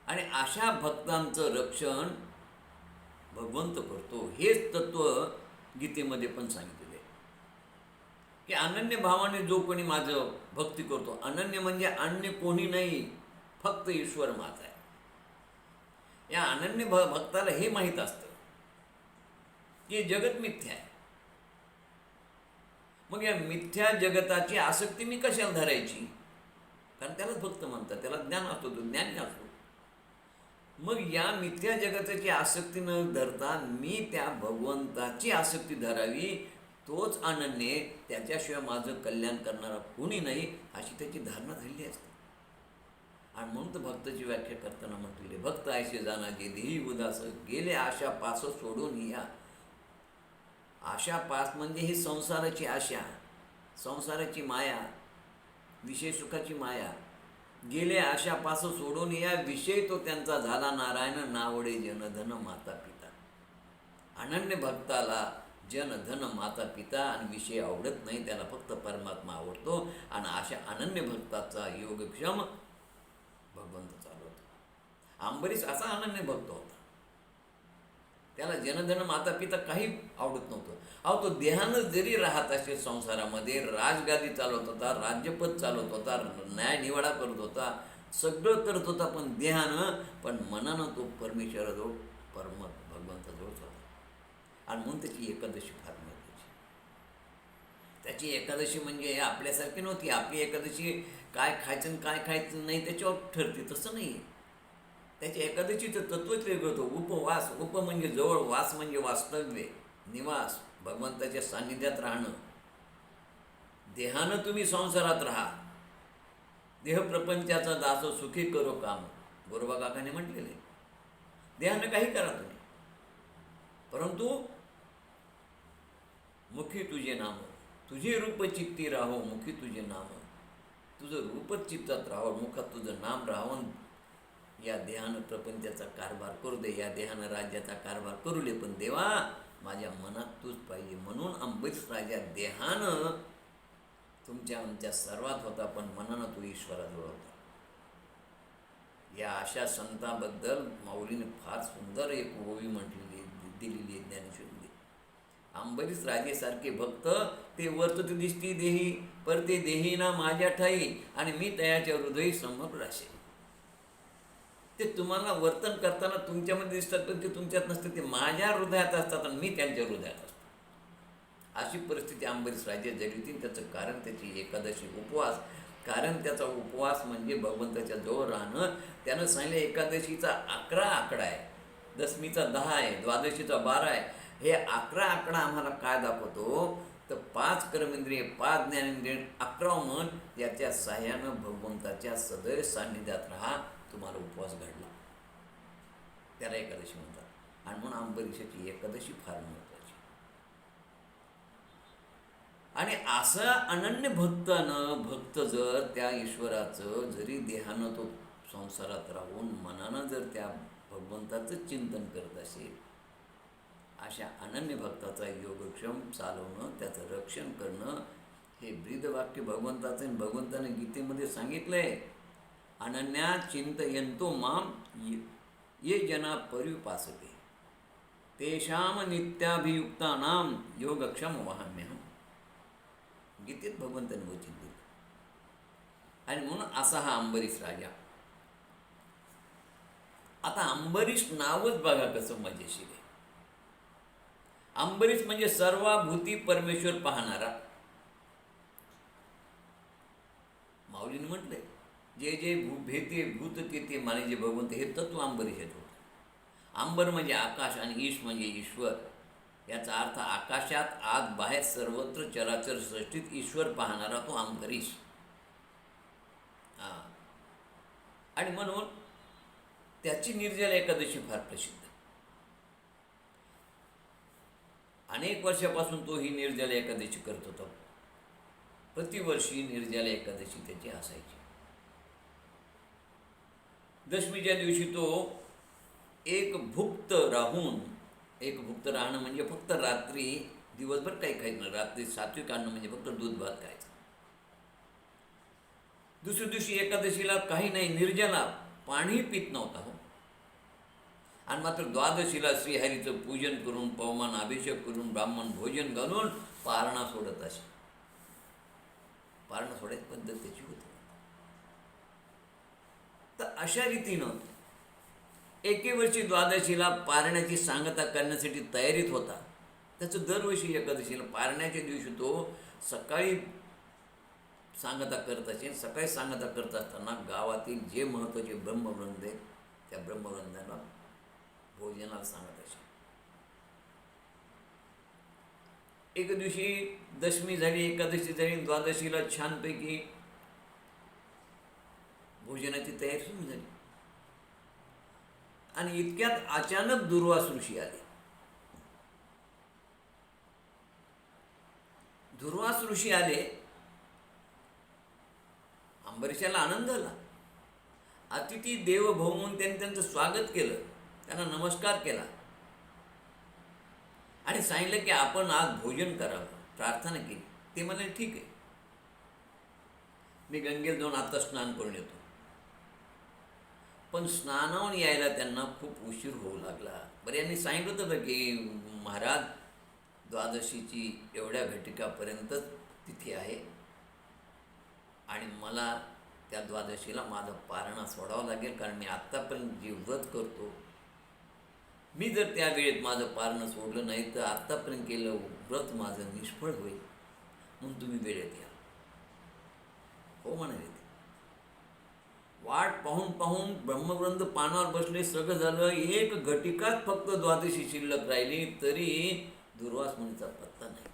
आणि अशा भक्तांचं रक्षण भगवंत करतो. हेच तत्व गीतेमध्ये पण सांगितलेलं आहे की अनन्य भावाने जो कोणी माझं भक्ती करतो, अनन्य म्हणजे अन्य कोणी नाही, फक्त ईश्वर माझा आहे. या अनन्य भक्ताला हे माहीत असतं की जगत मिथ्या आहे. मग या मिथ्या जगताची आसक्ती मी कशाला धरायची? कारण त्यालाच भक्त म्हणतात, त्याला ज्ञान असतो, तो ज्ञानी असतो. मग या मिथ्या जगताची आसक्ती न धरता मी त्या भगवंताची आसक्ती धरावी, तोच अनन्य, त्याच्याशिवाय माझं कल्याण करणारा कोणी नाही, अशी त्याची धारणा झालेली असते. आणि म्हणून तर भक्ताची व्याख्या करताना म्हटलेले, भक्त ऐसे जाना जे देही उदास, गेले आशा पास सोडून या. आशा पास म्हणजे ही संसाराची आशा, संसाराची माया, विषय सुखाची माया. गेले आशापास सोडून या, विषय तो त्यांचा झाला नारायण, नावडे जनधन माता पिता. अनन्य भक्ताला जनधन माता पिता आणि विषय आवडत नाही, त्याला फक्त परमात्मा आवडतो. आणि अशा अनन्य भक्ताचा योगक्षम भगवंत चालवतो. अंबरीष असा अनन्य भक्त होता, त्याला जनधन माता पिता काही आवडत नव्हतं. अहो, तो देहानं जरी राहत असेल संसारामध्ये, राजगादी चालवत होता, राज्यपद चालवत होता, न्याय निवाडा करत होता, सगळं करत होता, पण देहानं, पण मनानं तो परमेश्वराजवळ, भगवंताजवळच होता. आणि म्हणून त्याची एकादशी फार महत्त्वाची. त्याची एकादशी म्हणजे आपल्यासारखी नव्हती. आपली एकादशी काय खायचं आणि काय खायचं नाही त्याच्यावर ठरते, तसं नाही. त्याच्या एकादशीचं तत्वच वेगळं होतं. उपवास, उप म्हणजे जवळ, वास म्हणजे वास्तव्य, निवास, भगवंताच्या सान्निध्यात राहणं. देहानं तुम्ही संसारात राहा, देहप्रपंचाचा दास सुखी करो काम, गोरोबा काकाने म्हटलेले. देहानं काही करा तुम्ही, परंतु मुखी तुझे नाम, तुझे रूप चित्ती राहो, मुखी तुझे नाम. तुझं रूपच चित्तात राहावं, मुखात तुझं नाम राहावं. या देहानं प्रपंचाचा कारभार करू दे, या देहानं राज्याचा कारभार करू दे, पण देवा माझ्या मनात तूच पाहिजे. म्हणून अंबरीष राजा देहानं तुमच्या आमच्या सर्वात होता, पण मनानं तू ईश्वराजवळ होता. या अशा संताबद्दल माऊलीने फार सुंदर एक ओवी म्हटलेली दिलेली आहे ज्ञानेश्वरीमध्ये. अंबरीष राजेसारखे भक्त ते वर्तुत दिसती देही, पर ते देही ना माझ्या ठाई, आणि मी तयाच्या हृदयी समोर राशे. ते तुम्हाला वर्तन करताना तुमच्यामध्ये दिसतात, पण ते तुमच्यात नसतं, ते माझ्या हृदयात असतात आणि मी त्यांच्या हृदयात असतो. अशी परिस्थिती अंबरीष राजे जगली होती. त्याचं कारण त्याची एकादशी, उपवास. कारण त्याचा उपवास म्हणजे भगवंताच्या जवळ राहणं. त्यानं सांगितलं एकादशीचा 11 आकडा आहे, दशमीचा 10 आहे, द्वादशीचा 12 आहे. हे 11 आकडा आम्हाला काय दाखवतो, तर 5 कर्मेंद्रिय, 5 ज्ञानेंद्रिय, 11 मन, याच्या साह्यानं भगवंताच्या सदैव सान्निध्यात राहा, तुम्हाला उपवास घडला. त्याला एकादशी म्हणतात. आणि म्हणून अंबरीषाची एकादशी फार महत्त्वाची. आणि असं अनन्य भक्त जर त्या ईश्वराचं, जरी देहानं तो संसारात राहून मनानं जर त्या भगवंताचं चिंतन करत असेल, अशा अनन्य भक्ताचा योगक्षम चालवणं, त्याचं रक्षण करणं, हे ब्रीदवाक्य भगवंताचं. आणि भगवंताने गीतेमध्ये सांगितलं आहे, अनन्या चिंतयन्तो माम ये जना पर्युपासते, तेषाम नित्याभियुक्तानां योगक्षम वहाम्यहम्. गीतेत भगवंताने वचन दिलं. आणि म्हणून असा हा अंबरीष राजा. आता अंबरीष नावच बघा कसं मजेशीर आहे. अंबरीष म्हणजे सर्वाभूती परमेश्वर पाहणारा. माऊलीने म्हटलंय, जे जे भेते भूत ते माने जे भगवंत, हे तत्व अंबरीषात होतं. अंबर म्हणजे आकाश आणि ईश म्हणजे ईश्वर. याचा अर्थ आकाशात आत बाहेर सर्वत्र चराचर सृष्टीत ईश्वर पाहणारा तो अंबरीष. आणि म्हणून त्याची निर्जला एकादशी फार प्रसिद्ध. अनेक वर्षापासून तो ही निर्जला एकादशी करत होता. प्रतिवर्षी निर्जला एकादशी त्याची असायची. दशमीच्या दिवशी तो एक भुक्त राहणं म्हणजे फक्त रात्री दिवसभर काही खायचं नाही. रात्री सात्विक अन्न म्हणजे फक्त दूध भात खायचं. दुसऱ्या दिवशी एकादशीला काही नाही, निर्जला, पाणी पित नव्हता हो. आणि मात्र द्वादशीला श्रीहरीचं पूजन करून, पवमान अभिषेक करून, ब्राह्मण भोजन घालून पारणा सोडत असे. पारणा सोडायची पद्धत त्याची होती. तर अशा रीतीनं एके वर्षी द्वादशीला पारण्याची सांगता करण्यासाठी तयारीत होता. त्याचं दरवर्षी एकादशीला पारण्याच्या दिवशी तो सकाळी सांगता करत असे. सकाळी सांगता करत असताना गावातील जे महत्त्वाचे ब्रह्मवृंद आहेत त्या ब्रह्मवृंदाला भोजनाला सांगत असे. एक दिवशी दशमी झाली, एकादशी झाली, द्वादशीला छानपैकी भोजनाची तयारी सुरू झाली. आणि इतक्यात अचानक दुर्वास ऋषी आले. दुर्वास ऋषी आले. अंबरीशाला आनंद झाला. अतिथी देव भव म्हणून त्यांनी त्यांचं स्वागत केलं, त्यांना नमस्कार केला आणि सांगितलं की आपण आज भोजन करावं, प्रार्थना केली. ते म्हणाले ठीक आहे, मी गंगेत जाऊन आता स्नान करून येतो. पण स्नानावून यायला त्यांना खूप उशीर होऊ लागला. बरं, यांनी सांगितलं होतं की महाराज द्वादशीची एवढ्या घटिकापर्यंतच तिथी आहे आणि मला त्या द्वादशीला माझं पारणा सोडावं लागेल, कारण मी आत्तापर्यंत जे व्रत करतो, मी जर त्या वेळेत माझं पारणं सोडलं नाही तर आत्तापर्यंत केलं व्रत माझं निष्फळ होईल, म्हणून तुम्ही वेळेत या. हो म्हणाले. वाट पाहून पाहून ब्रह्मवृंद पानावर बसले. सगळं झालं. एक घटिकाच फक्त द्वादशी शिल्लक राहिली, तरी दुर्वास मुनीचा पत्ता नाही.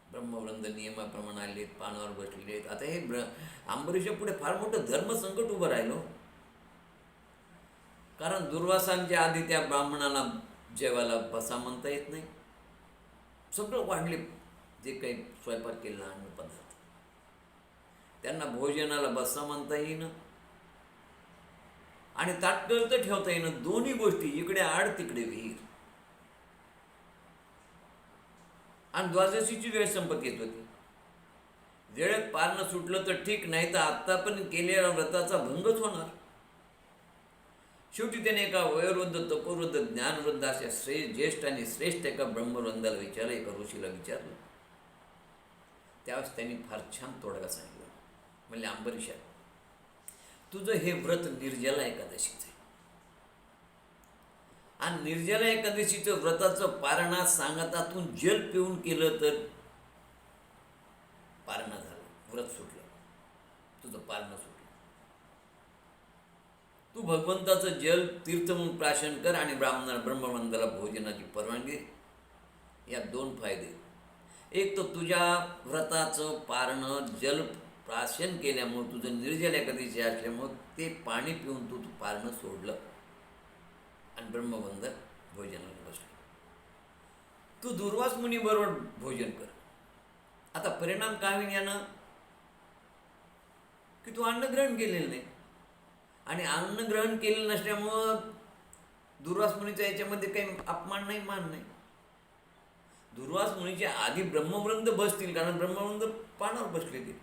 ब्रह्मवृंद नियमाप्रमाणे आले, पानावर बसलेले आहेत. आता हे अंबरीशा पुढे फार मोठं धर्मसंकट उभं राहिलं. कारण दुर्वासांच्या आधी त्या ब्राह्मणाला जेवायला बसा म्हणता येत नाही. सगळं वाढले, जे काही स्वयंपाक केलेला अन्न पदार्थ, त्यांना भोजनाला बसा म्हणता येईन आणि ताटकळत ठेवता येईन. दोन्ही गोष्टी, इकडे आड तिकडे विहीर. आणि द्वादशीची वेळ संपत येत होती. वेळेत पारणं सुटलं तर ठीक, नाही तर आत्ता पण केलेल्या व्रताचा भंगच होणार. शेवटी त्याने एका वयोवृद्ध, तपोवृद्ध, ज्ञानवृद्ध अशा ज्येष्ठ आणि श्रेष्ठ एका ब्रह्मवृंदाला विचारलं, एका ऋषीला विचारलं. त्यावेळेस त्यांनी फार छान तोडगा सांगितला. म्हणजे अंबरीशा, तुझं हे व्रत निर्जला एकादशीचं आहे आणि निर्जला एकादशीचं व्रताचं पारणा सांगतातून जल पिऊन केलं तर पारणा झालं, व्रत सुटलं, तुझं पारणं सुटलं. तू भगवंताचं जल तीर्थ म्हणून प्राशन कर आणि ब्रह्मवंताला भोजनाची परवानगी. यात दोन फायदे. एक तर तुझ्या व्रताचं पारणं जल प्राशन केल्यामुळं, तुझं निर्जल एकादशी असल्यामुळं ते पाणी पिऊन तू पारणं सोडलं आणि ब्रह्मवंत भोजनाला बसलं. तू दुर्वास मुनीबरोबर भोजन कर. आता परिणाम काय होईल यानं, की तू अन्न ग्रहण केलेलं नाही आणि अन्न ग्रहण केलेलं नसल्यामुळं दुर्वास मुनीचा याच्यामध्ये काही अपमान नाही, मान नाही. दुर्वास मुनीच्या आधी ब्रह्मवृंद बसतील, कारण ब्रह्मवृंद पानावर बसलेले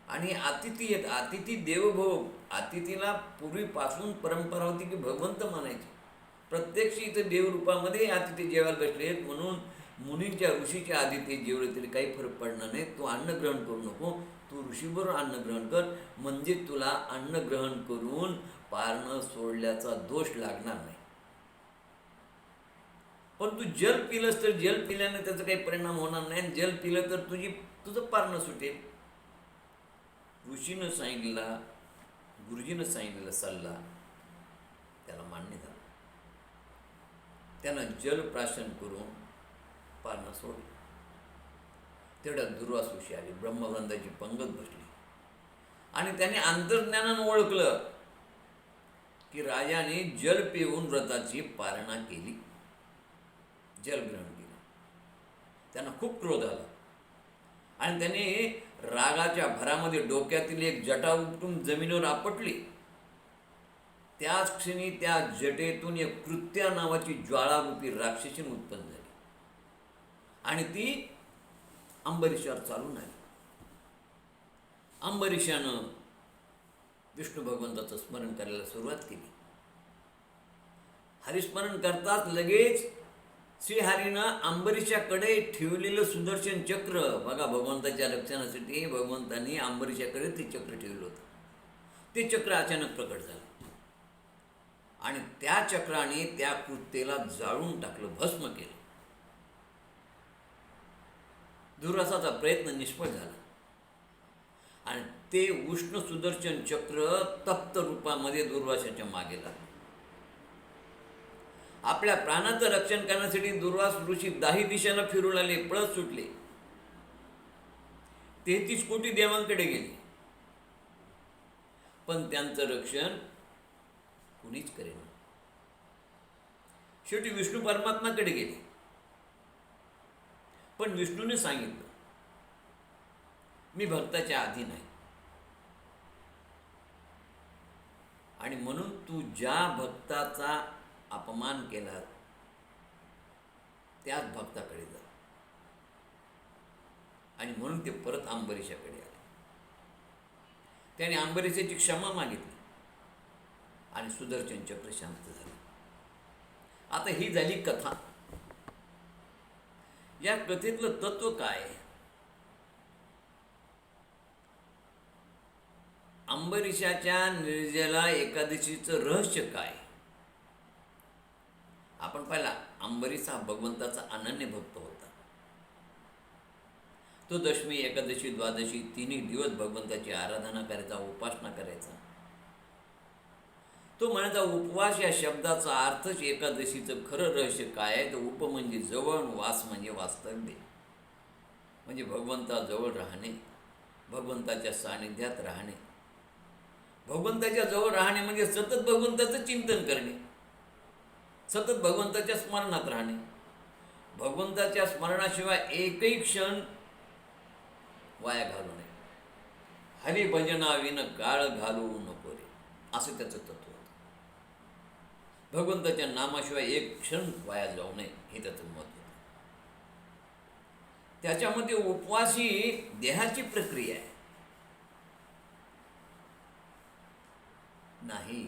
आणि अतिथी आहेत. अतिथी देवभव. अतिथीला पूर्वीपासून परंपरा होती की भगवंत मानायचे. प्रत्यक्ष इथं देवरूपामध्ये अतिथी जेवायला बसले आहेत, म्हणून मुनींच्या ऋषीच्या आधी ते जेवले तरी काही फरक पडणार नाही. तू अन्न ग्रहण करू नको, तू ऋषीबरोबर अन्न ग्रहण कर, म्हणजे तुला अन्न ग्रहण करून पारणं सोडल्याचा दोष लागणार नाही. पण तू जल पिलंस तर जल पिल्याने त्याचा काही परिणाम होणार नाही. जल पिलं तर तुझं पारणं सुटेल. ऋषीनं सांगितलेला, गुरुजीनं सांगितलेला सल्ला त्याला मान्य झाला. त्यानं जल प्राशन करून पारणं सोडलं. तेवढ्या दुर्वास ऋषी आले. ब्रह्मवृंदाची पंगत बसली. आणि त्याने अंतर्ज्ञानानं ओळखलं की राजाने जल पिऊन व्रताची पारणा केली, जल ग्रहण केलं. त्यांना खूप क्रोध आला आणि त्याने रागाच्या भरामध्ये डोक्यातील एक जटा उपटून जमिनीवर आपटली. त्याच क्षणी त्या जटेतून एक कृत्या नावाची ज्वाळारूपी राक्षसी उत्पन्न झाली आणि ती अंबरीशावर चालून आली. अंबरीशानं विष्णू भगवंताचं स्मरण करायला सुरुवात केली. हरिस्मरण करताच लगेच श्रीहरीनं अंबरीशाकडे ठेवलेलं सुदर्शन चक्र, बघा भगवंताच्या रक्षणासाठी भगवंतांनी अंबरीशाकडे ते चक्र ठेवलं होतं, ते चक्र अचानक प्रकट झालं आणि त्या चक्राने त्या कृत्येला जाळून टाकलं, भस्म केलं. दुर्वासाचा प्रयत्न निष्फळ झाला आणि ते उष्ण सुदर्शन चक्र तप्त रूपामध्ये दुर्वासाच्या मागे लागलं. आपल्या प्राणाचं रक्षण करण्यासाठी दुर्वास ऋषी 10 दिशांना फिरून आले, पळत सुटले. 33 कोटी देवांकडे गेले, पण त्यांचं रक्षण कुणीच करेना. शेवटी विष्णू परमात्माकडे गेले, पण विष्णूने सांगितलं मी भक्ताच्या अधीन आहे आणि म्हणून तू ज्या भक्ताचा अपमान केला त्याच भक्ताकडे जा. आणि म्हणून ते परत अंबरीशाकडे आले. त्याने अंबरीशाची क्षमा मागितली आणि सुदर्शन चक्र शांत झाले. आता ही झाली कथा. या कथेतलं तत्व काय? अंबरीशाच्या निर्जला एकादशीचं रहस्य काय? आपण पाहिला, अंबरीश हा भगवंताचा अनन्य भक्त होता. तो दशमी, एकादशी, द्वादशी 3 दिवस भगवंताची आराधना करायचा, उपासना करायचा. तो म्हणायचा उपवास या शब्दाचा अर्थच एकादशीचं खरं रहस्य काय आहे तर उप म्हणजे जवळ, वास म्हणजे वास्तव्य, म्हणजे भगवंताजवळ राहणे, भगवंताच्या सानिध्यात राहणे. भगवंताच्या जवळ राहणे म्हणजे सतत भगवंताचं चिंतन करणे, सतत भगवंताच्या स्मरणात राहणे. भगवंताच्या स्मरणाशिवाय एकही क्षण वाया घालू नये. हरिभजनाविन काळ घालवू नको रे, असं त्याचं तत्व होतं. भगवंताच्या नामाशिवाय एक क्षण वाया जाऊ नये हे त्याचं मत होतं. त्याच्यामध्ये उपवास ही देहाची प्रक्रिया आहे, नाही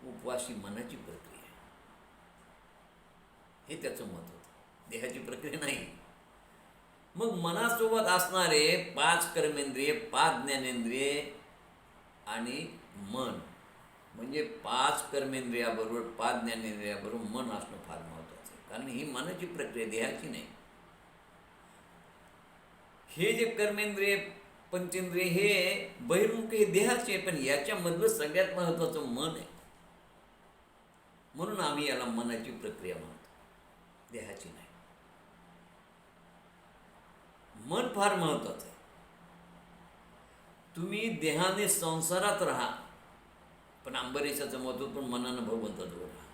उपवास ही मनाची प्रक्रिया आहे, हे त्याचं मत होतं. देहाची प्रक्रिया नाही. मग मनासोबत असणारे 5 कर्मेंद्रिय, 5 ज्ञानेंद्रिय आणि मन, म्हणजे 5 कर्मेंद्रियाबरोबर 5 ज्ञानेंद्रियाबरोबर मन असणं फार महत्त्वाचं आहे. कारण ही मनाची प्रक्रिया, देहाची नाही. हे जे कर्मेंद्रिय, पंचेंद्रिय हे बहिर्मुख, हे देहाचे आहे, पण याच्यामधलं सगळ्यात महत्त्वाचं मन आहे. म्हणून आम्ही याला मनाची प्रक्रिया म्हणतो, देहाची नाही. मन फार महत्त्वाचं आहे. तुम्ही देहाने संसारात राहा, पण अंबरीशाचं मत होतं पण मनानं भगवंताजवळ राहा.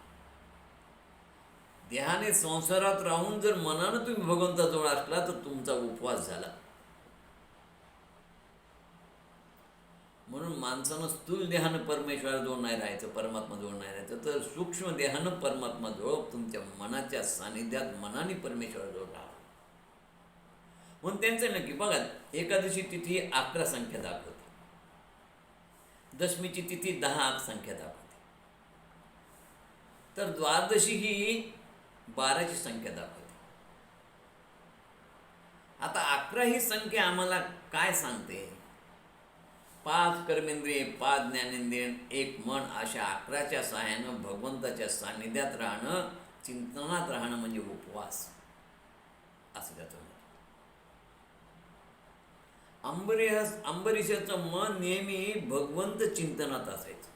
देहाने संसारात राहून जर मनानं तुम्ही भगवंताजवळ असला तर तुमचा उपवास झाला. म्हणून माणसानं स्थूल देहानं परमेश्वराजवळ नाही राहायचं, परमात्माजवळ नाही राहायचं, तर सूक्ष्म देहानं परमात्माजवळ, तुमच्या मनाच्या सानिध्यात मनाने परमेश्वराजवळ राहा. म्हणून त्यांचं नक्की बघा, एकादशी तिथी 11 संख्या दाखवते, दशमीची तिथी 10 संख्या दाखवते, तर द्वादशी ही 12ची संख्या दाखवते. आता 11 ही संख्या आम्हाला काय सांगते? 5 कर्मेंद्रिय, 5 ज्ञानेंद्रिय, 1 मन, अशा 11च्या सहाय्यानं भगवंताच्या सानिध्यात राहणं, चिंतनात राहणं म्हणजे उपवास, असं त्याचं मत. अंबरीशाचं मन नेहमी भगवंत चिंतनात असायचं.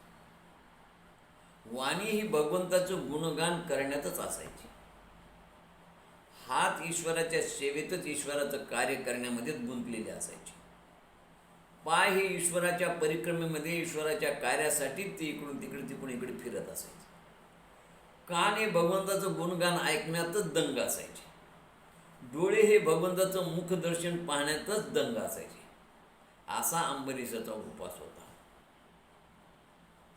वाणी ही भगवंताचं गुणगान करण्यातच असायची. हात ईश्वराच्या सेवेतच ईश्वराचं कार्य करण्यामध्येच गुंतलेले असायचे. पाय हे ईश्वराच्या परिक्रमेमध्ये ईश्वराच्या कार्यासाठी ते इकडून तिकडे तिकडून इकडे फिरत असायचे. कान हे भगवंताचं गुणगान ऐकण्यातच दंग असायचे. डोळे हे भगवंताचं मुखदर्शन पाहण्यातच दंग असायचे. असा अंबरीशाचा उपवास होता.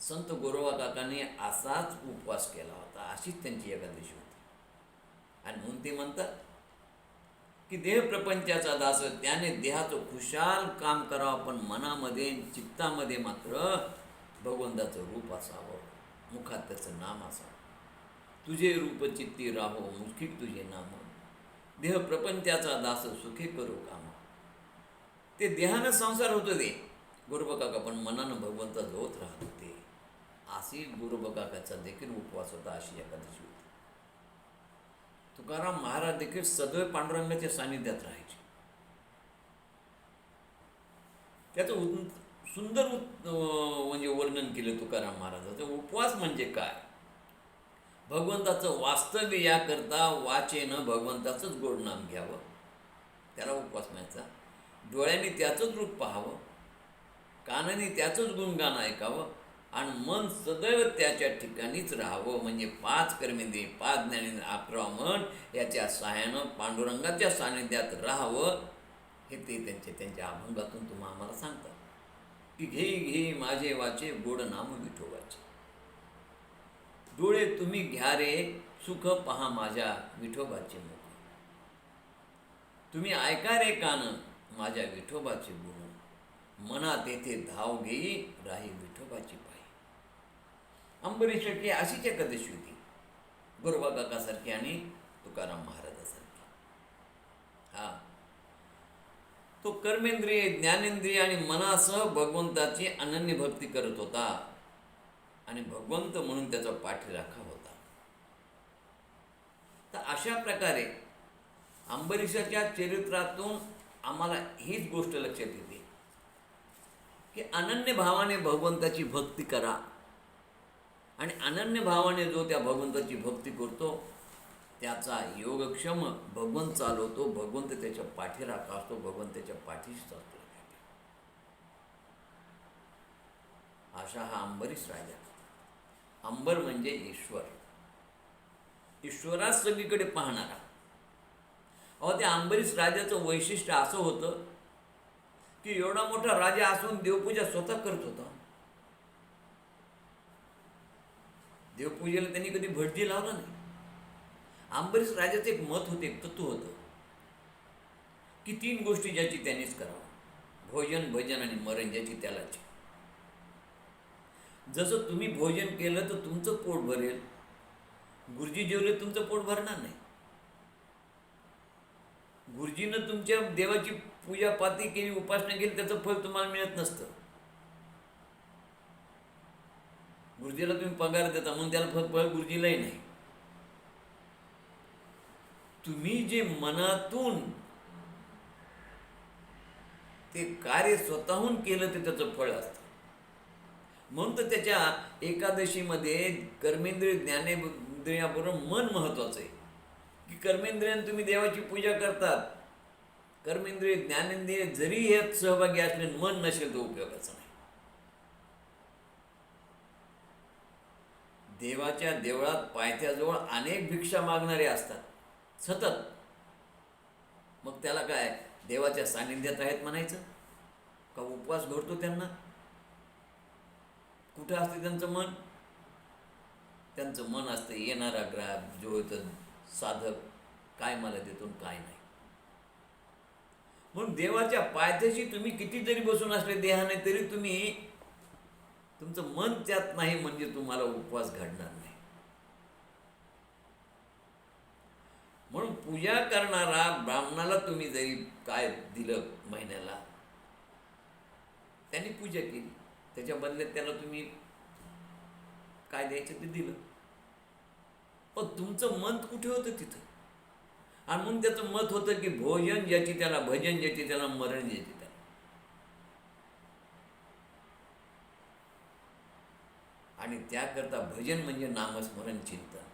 संत गोरोबा काकांनी असाच उपवास केला होता. अशीच त्यांची एकादशी होती. आणि म्हणून ते म्हणतात की देह प्रपंचाचा दास, त्याने देहाचं खुशाल काम करावं, पण मनामध्ये चित्तामध्ये मात्र भगवंताचं रूप असावं, मुखात त्याचं नाम असावं. तुझे रूप चित्ती राहो, मुखी तुझे नाम, देह प्रपंचाचा दास सुखे करू काम. ते देहानं संसार होतो ते गोरोबा काका, पण मनानं भगवंता जोत राहत होते. अशी गोरोबा काकाचा देखील उपवास होता. अशी एकादशी होती. तुकाराम महाराज देखील सदैव पांडुरंगाच्या सानिध्यात राहायचे. त्याचं सुंदर म्हणजे वर्णन केलं तुकाराम महाराजाचं. उपवास म्हणजे काय? भगवंताचं वास्तव्य याकरता वाचेनं भगवंताचंच गोड नाम घ्यावं, त्याला उपवास म्हणायचा. डोळ्यांनी त्याचंच रूप पाहावं, कानाने त्याचंच गुणगान ऐकावं, आणि मन सदैव त्याच्या ठिकाणीच राहावं. म्हणजे 5 कर्मेंद्रिय, 5 ज्ञानेंद्रिय, 11 मन याच्या सहाय्यानं पांडुरंगाच्या सानिध्यात राहावं. हे ते त्यांच्या अभंगातून तुम्हाला आम्हाला सांगतात की घे घे माझे वाचे गोड नाम विठोबाचे. डोळे तुम्ही घ्या रे सुख पहा माझ्या विठोबाचे मुख. तुम्ही ऐका रे कान माझ्या विठोबाचे गुण. मनात येथे धाव घेई राही विठोबाची पायी. अंबरीशाची अशीच एकादशी होती, गोरोबा काकासारखी आणि तुकाराम महाराजासारखी. तो कर्मेंद्रिय, ज्ञानेंद्रिय आणि मनासह भगवंताची अनन्य भक्ती करत होता आणि भगवंत म्हणून त्याचा पाठीराखा होता. तर अशा प्रकारे अंबरीशाच्या चरित्रातून आम्हाला हीच गोष्ट लक्षात येते की अनन्य भावाने भगवंताची भक्ती करा. आणि अनन्य भावाने जो त्या भगवंताची भक्ती करतो त्याचा योगक्षम भगवंत चालवतो. भगवंत त्याच्या पाठीराखा असतो, भगवंत त्याच्या पाठीशी असतो. अशा हा अंबरीश राजा. अंबर म्हणजे ईश्वर, ईश्वराच सगळीकडे पाहणारा. त्या अंबरीश राजाचं वैशिष्ट्य असं होतं की एवढा मोठा राजा असून देवपूजा स्वतः करत होता. देवपूजेला त्यांनी कधी भटजी लावला नाही. अंबरीश राजाचं एक मत होतं, एक तत्व होतं की 3 गोष्टी ज्याची त्यांनीच करावं: भोजन, भजन आणि मरण, ज्याची त्यालाच. जसं तुम्ही भोजन केलं तर तुमचं पोट भरेल, गुरुजी जेवले तुमचं पोट भरणार नाही. गुरुजीनं तुमच्या देवाची पूजापाती केली, उपासना केली, त्याचं फळ तुम्हाला मिळत नसतं. गुरुजीला तुम्ही पगार देता म्हणून त्याला फळ गुरुजीलाही नाही. तुम्ही जे मनातून ते कार्य स्वतःहून केलं ते त्याचं फळ असतं. म्हणून तर त्याच्या एकादशीमध्ये कर्मेंद्रिय ज्ञानेंद्रियाबरोबर मन महत्वाचं आहे. की कर्मेंद्रियाने तुम्ही देवाची पूजा करतात, कर्मेंद्रिय ज्ञानेंद्रिय जरी यात सहभागी असले, मन नसेल तर उपयोगाचं नाही. देवाच्या देवळात पायथ्याजवळ अनेक भिक्षा मागणारे असतात सतत. मग त्याला काय देवाच्या सानिध्यात आहेत म्हणायचं का? उपवास घडतो त्यांना? कुठं असते त्यांचं मन? त्यांचं मन असतं येणारा ग्राहक जो होतं साधक, काय मला देतो काय नाही. म्हणून देवाच्या पायथ्याशी तुम्ही किती जरी बसून असले देहाने, तरी तुम्ही तुमचं मन त्यात नाही म्हणजे तुम्हाला उपवास घडणार नाही. म्हणून पूजा करणारा ब्राह्मणाला तुम्ही जरी काय दिलं महिन्याला, त्यांनी पूजा केली, त्याच्या बदल्यात त्याला तुम्ही काय द्यायचं ते दिलं, पण तुमचं मन कुठे होतं तिथं. आणि म्हणून त्याचं मत होतं की भोजन ज्याची त्याला, भजन ज्याची त्याला, मरण ज्याची त्याला. आणि त्याकरता भजन म्हणजे नामस्मरण, चिंतन,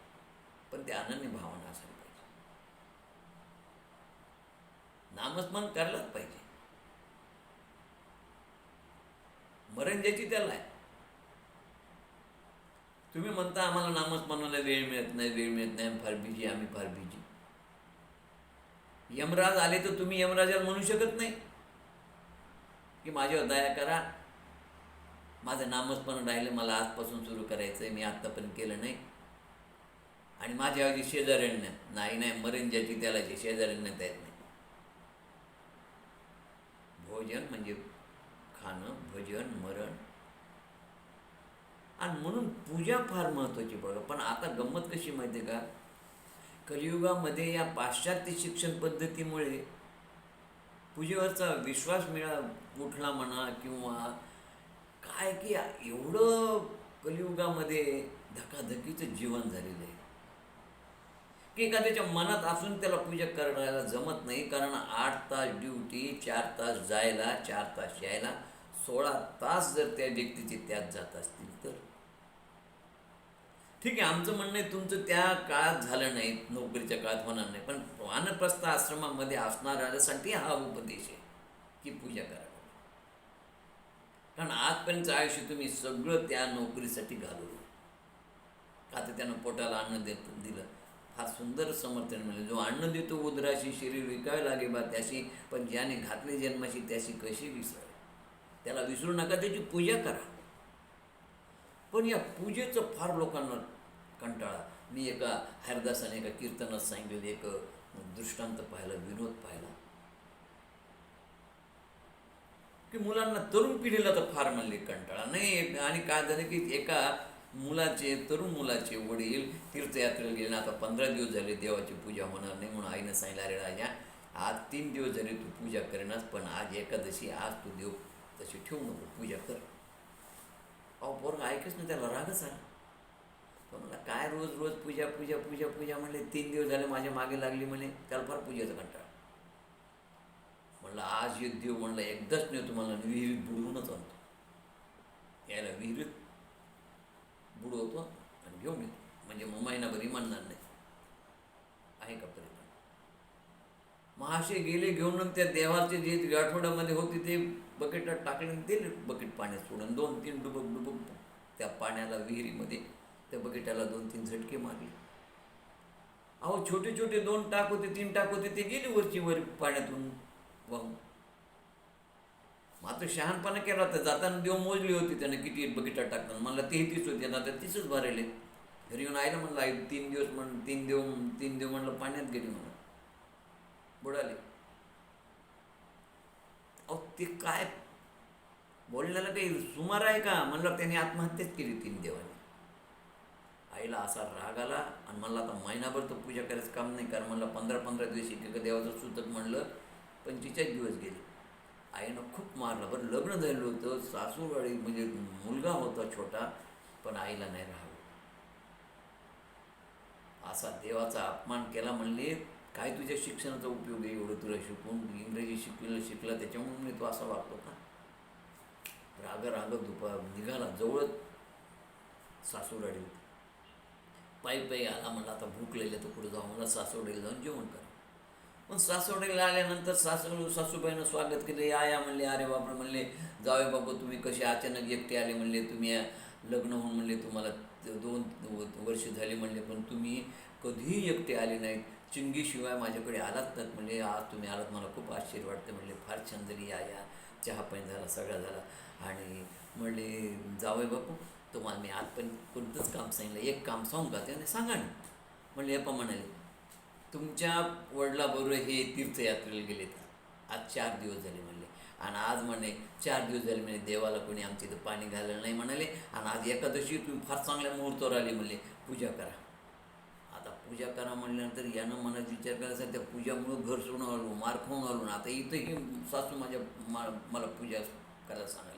पण ते अनन्य भावना असायला पाहिजे. नामस्मरण करायलाच पाहिजे. मरण ज्याची त्याला आहे. तुम्ही म्हणता आम्हाला नामस्मरणाला वेळ मिळत नाही, आम्ही फार बिजी. यमराज आले तर तुम्ही यमराजाला म्हणू शकत नाही की माझ्यावर दया करा, माझं नामस्मरण राहिलं, मला आजपासून सुरू करायचं आहे, मी आत्तापर्यंत केलं नाही. आणि माझ्या ऐवजी शेजाऱ्यांना नाही, मरण ज्याची त्याला शेजाऱ्यांना येत नाही. भोजन म्हणजे खाणं, भजन, मरण. आणि म्हणून पूजा फार महत्त्वाची बघा. पण आता गंमत कशी माहिती आहे का, कलियुगामध्ये या पाश्चात्य शिक्षण पद्धतीमुळे पूजेवरचा विश्वास उठला म्हणा, किंवा काय की एवढं कलियुगामध्ये धकाधकीचं जीवन झालेलं आहे की एखाद्याच्या मनात असून त्याला पूजा करायला जमत नाही. कारण 8 तास ड्युटी, 4 तास जायला, 4 तास यायला, 16 तास जर त्या व्यक्तीचे त्यात जात असतील तर ठीक आहे. आमचं म्हणणं आहे तुमचं त्या काळात झालं नाही, नोकरीच्या काळात होणार नाही, पण वानप्रस्थ आश्रमामध्ये असणाऱ्यासाठी हा उपदेश आहे की पूजा करा. कारण आजपर्यंत आयुष्य तुम्ही सगळं त्या नोकरीसाठी घालवलं. का तर त्यानं पोटाला अन्न दिलं. फार सुंदर समर्थन मिळेल. जो अन्न देतो उदराशी, शरीर विकावे लागे बा त्याशी, पण ज्याने घातले जन्माशी त्याशी कशी विसरावे. त्याला विसरू नका, त्याची पूजा करा. पण या पूजेचं फार लोकांना कंटाळा. मी एका हरदासाने एका कीर्तनात सांगितलेलं एक दृष्टांत पाहिला, विनोद पाहिला की मुलांना, तरुण पिढीला तर फार म्हणले कंटाळा नाही. आणि काय झालं की एका तरुण मुलाचे वडील तीर्थयात्रेला गेले. आता 15 दिवस झाले देवाची पूजा होणार नाही म्हणून आईनं सांगितलं, अरे राजा आज 3 दिवस झाले तू पूजा करेनास, पण आज एकादशी, आज तू देव तशी ठेवू नको, पूजा कर. अहो पोरं ऐकच नाही, त्याला रागच आला. पण मला काय रोज रोज पूजा पूजा पूजा पूजा म्हणले, 3 दिवस झाले माझ्या मागे लागली म्हणे, त्याला फार पूजेचा कंटाळा. म्हणलं आज एक देव म्हणलं एकदाच नाही, तुम्हाला विहिरीत बुडवूनच आणतो. यायला विहिरीत बुडवतो आणि घेऊन येतो, म्हणजे मग महिनाभरी म्हणणार नाही. आहे का परिणाम? महाशय गेले घेऊन, त्या देवाचे जे आठवड्यामध्ये होते ते बकेटात टाकले, दिले बकेट पाण्यात सोडून. 2-3 डुबक त्या पाण्याला, विहिरीमध्ये त्या बकेटाला 2-3 झटके मारले. अहो छोटे 2 टाक होते, 3 टाक होते, ते गेले वर पाण्यातून वाहून. मात्र शहाणपणा केला तर जाताना देव मोजली होती त्यानं किती बकेटात टाकताना. मला 33 होते, आता 30च भरायले. घरी येऊन आयला म्हणलं, आई 3 दिवस म्हण 3 देव म्हणलं पाण्यात गेली म्हणून बुडाले. अहो ते काय बोलण्याला काही सुमार आहे का? म्हणलं त्याने आत्महत्याच केली 3 देवाने. आईला असा राग आला आणि म्हणलं आता महिनाभर तर पूजा करायचं काम नाही. कारण म्हणलं 15-15 दिवस एका देवाचं सुतक म्हणलं 45 दिवस गेले. आईनं खूप मारलं. बरं लग्न झालं होतं, सासूरवाडी म्हणजे मुलगा होता छोटा, पण आईला नाही राहावं. असा देवाचा अपमान केला. म्हणले काय तुझ्या शिक्षणाचा उपयोग आहे, एवढं तुला शिकून इंग्रजी शिकला त्याच्यामुळे तू असा वागतो का? राग निघाला. जवळच सासूरवाडी होती. पायी आला. म्हणलं आता भूक लागली तर पुढे जाऊ, मला सासूरवाडीला जाऊन जेवण करा. पण सासूरवाडीला आल्यानंतर सासूबाईनं स्वागत केलं. या म्हणले. अरे बापरे म्हणले, जावे बाबा तुम्ही कसे अचानक एकटे आले म्हणले, तुम्ही लग्न होऊन म्हणले तुम्हाला 2 वर्ष झाली म्हणले, पण तुम्ही कधीही एकटे आले नाहीत, चिंगीशिवाय माझ्याकडे आलात नाहीत म्हणले. आज तुम्ही आलात मला खूप आश्चर्य वाटतं म्हणले, फार छान झाली. या चहा पाणी झाला, सगळा झाला. आणि म्हणले जावई बापू तुम्हाला मी आजपर्यंत कोणतंच काम सांगितलं, एक काम सांगू का? त्याने सांगा ना. म्हणले हे म्हणाले, तुमच्या वडिलाबरोबर हे तीर्थयात्रेला गेले तर आज 4 दिवस झाले म्हणले, आणि आज म्हणे 4 दिवस झाले म्हणजे देवाला कोणी आमच्या इथं पाणी घालायला नाही म्हणाले, आणि आज एकादशी तुम्ही फार चांगल्या मुहूर्तावर आली म्हणले, पूजा करा. आता पूजा करा म्हणल्यानंतर यानं मनात विचार करायचा, त्या पूजामुळं घर सोडून आलो, मार खाऊन आलो ना, आता इथंही सासू मला पूजा करायला सांगायला.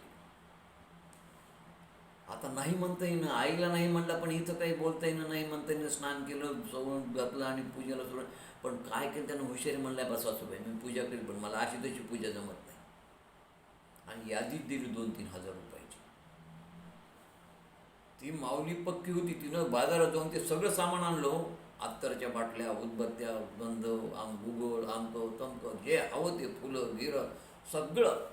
आता नाही म्हणता येईन, आईला नाही म्हणलं, पण इथं काही बोलता येईन, नाही म्हणता येईन. स्नान केलं, सवण घातलं आणि पूजेला सुरू. पण काय केलं त्यानं, हुशारी म्हणलाय बा सासूबाई मी पूजा करेल, पण मला अशी तशी पूजा जमत नाही. आणि यादीच दिली 2-3 हजार रुपयाची. ती माऊली पक्की होती. तिनं बाजारात जाऊन ते सगळं सामान आणलं. अत्तरच्या बाटल्या, उदबत्त्या, गंध, गुगळ, आमकं तमकं, जे हवं ते फुलं गिरं सगळं.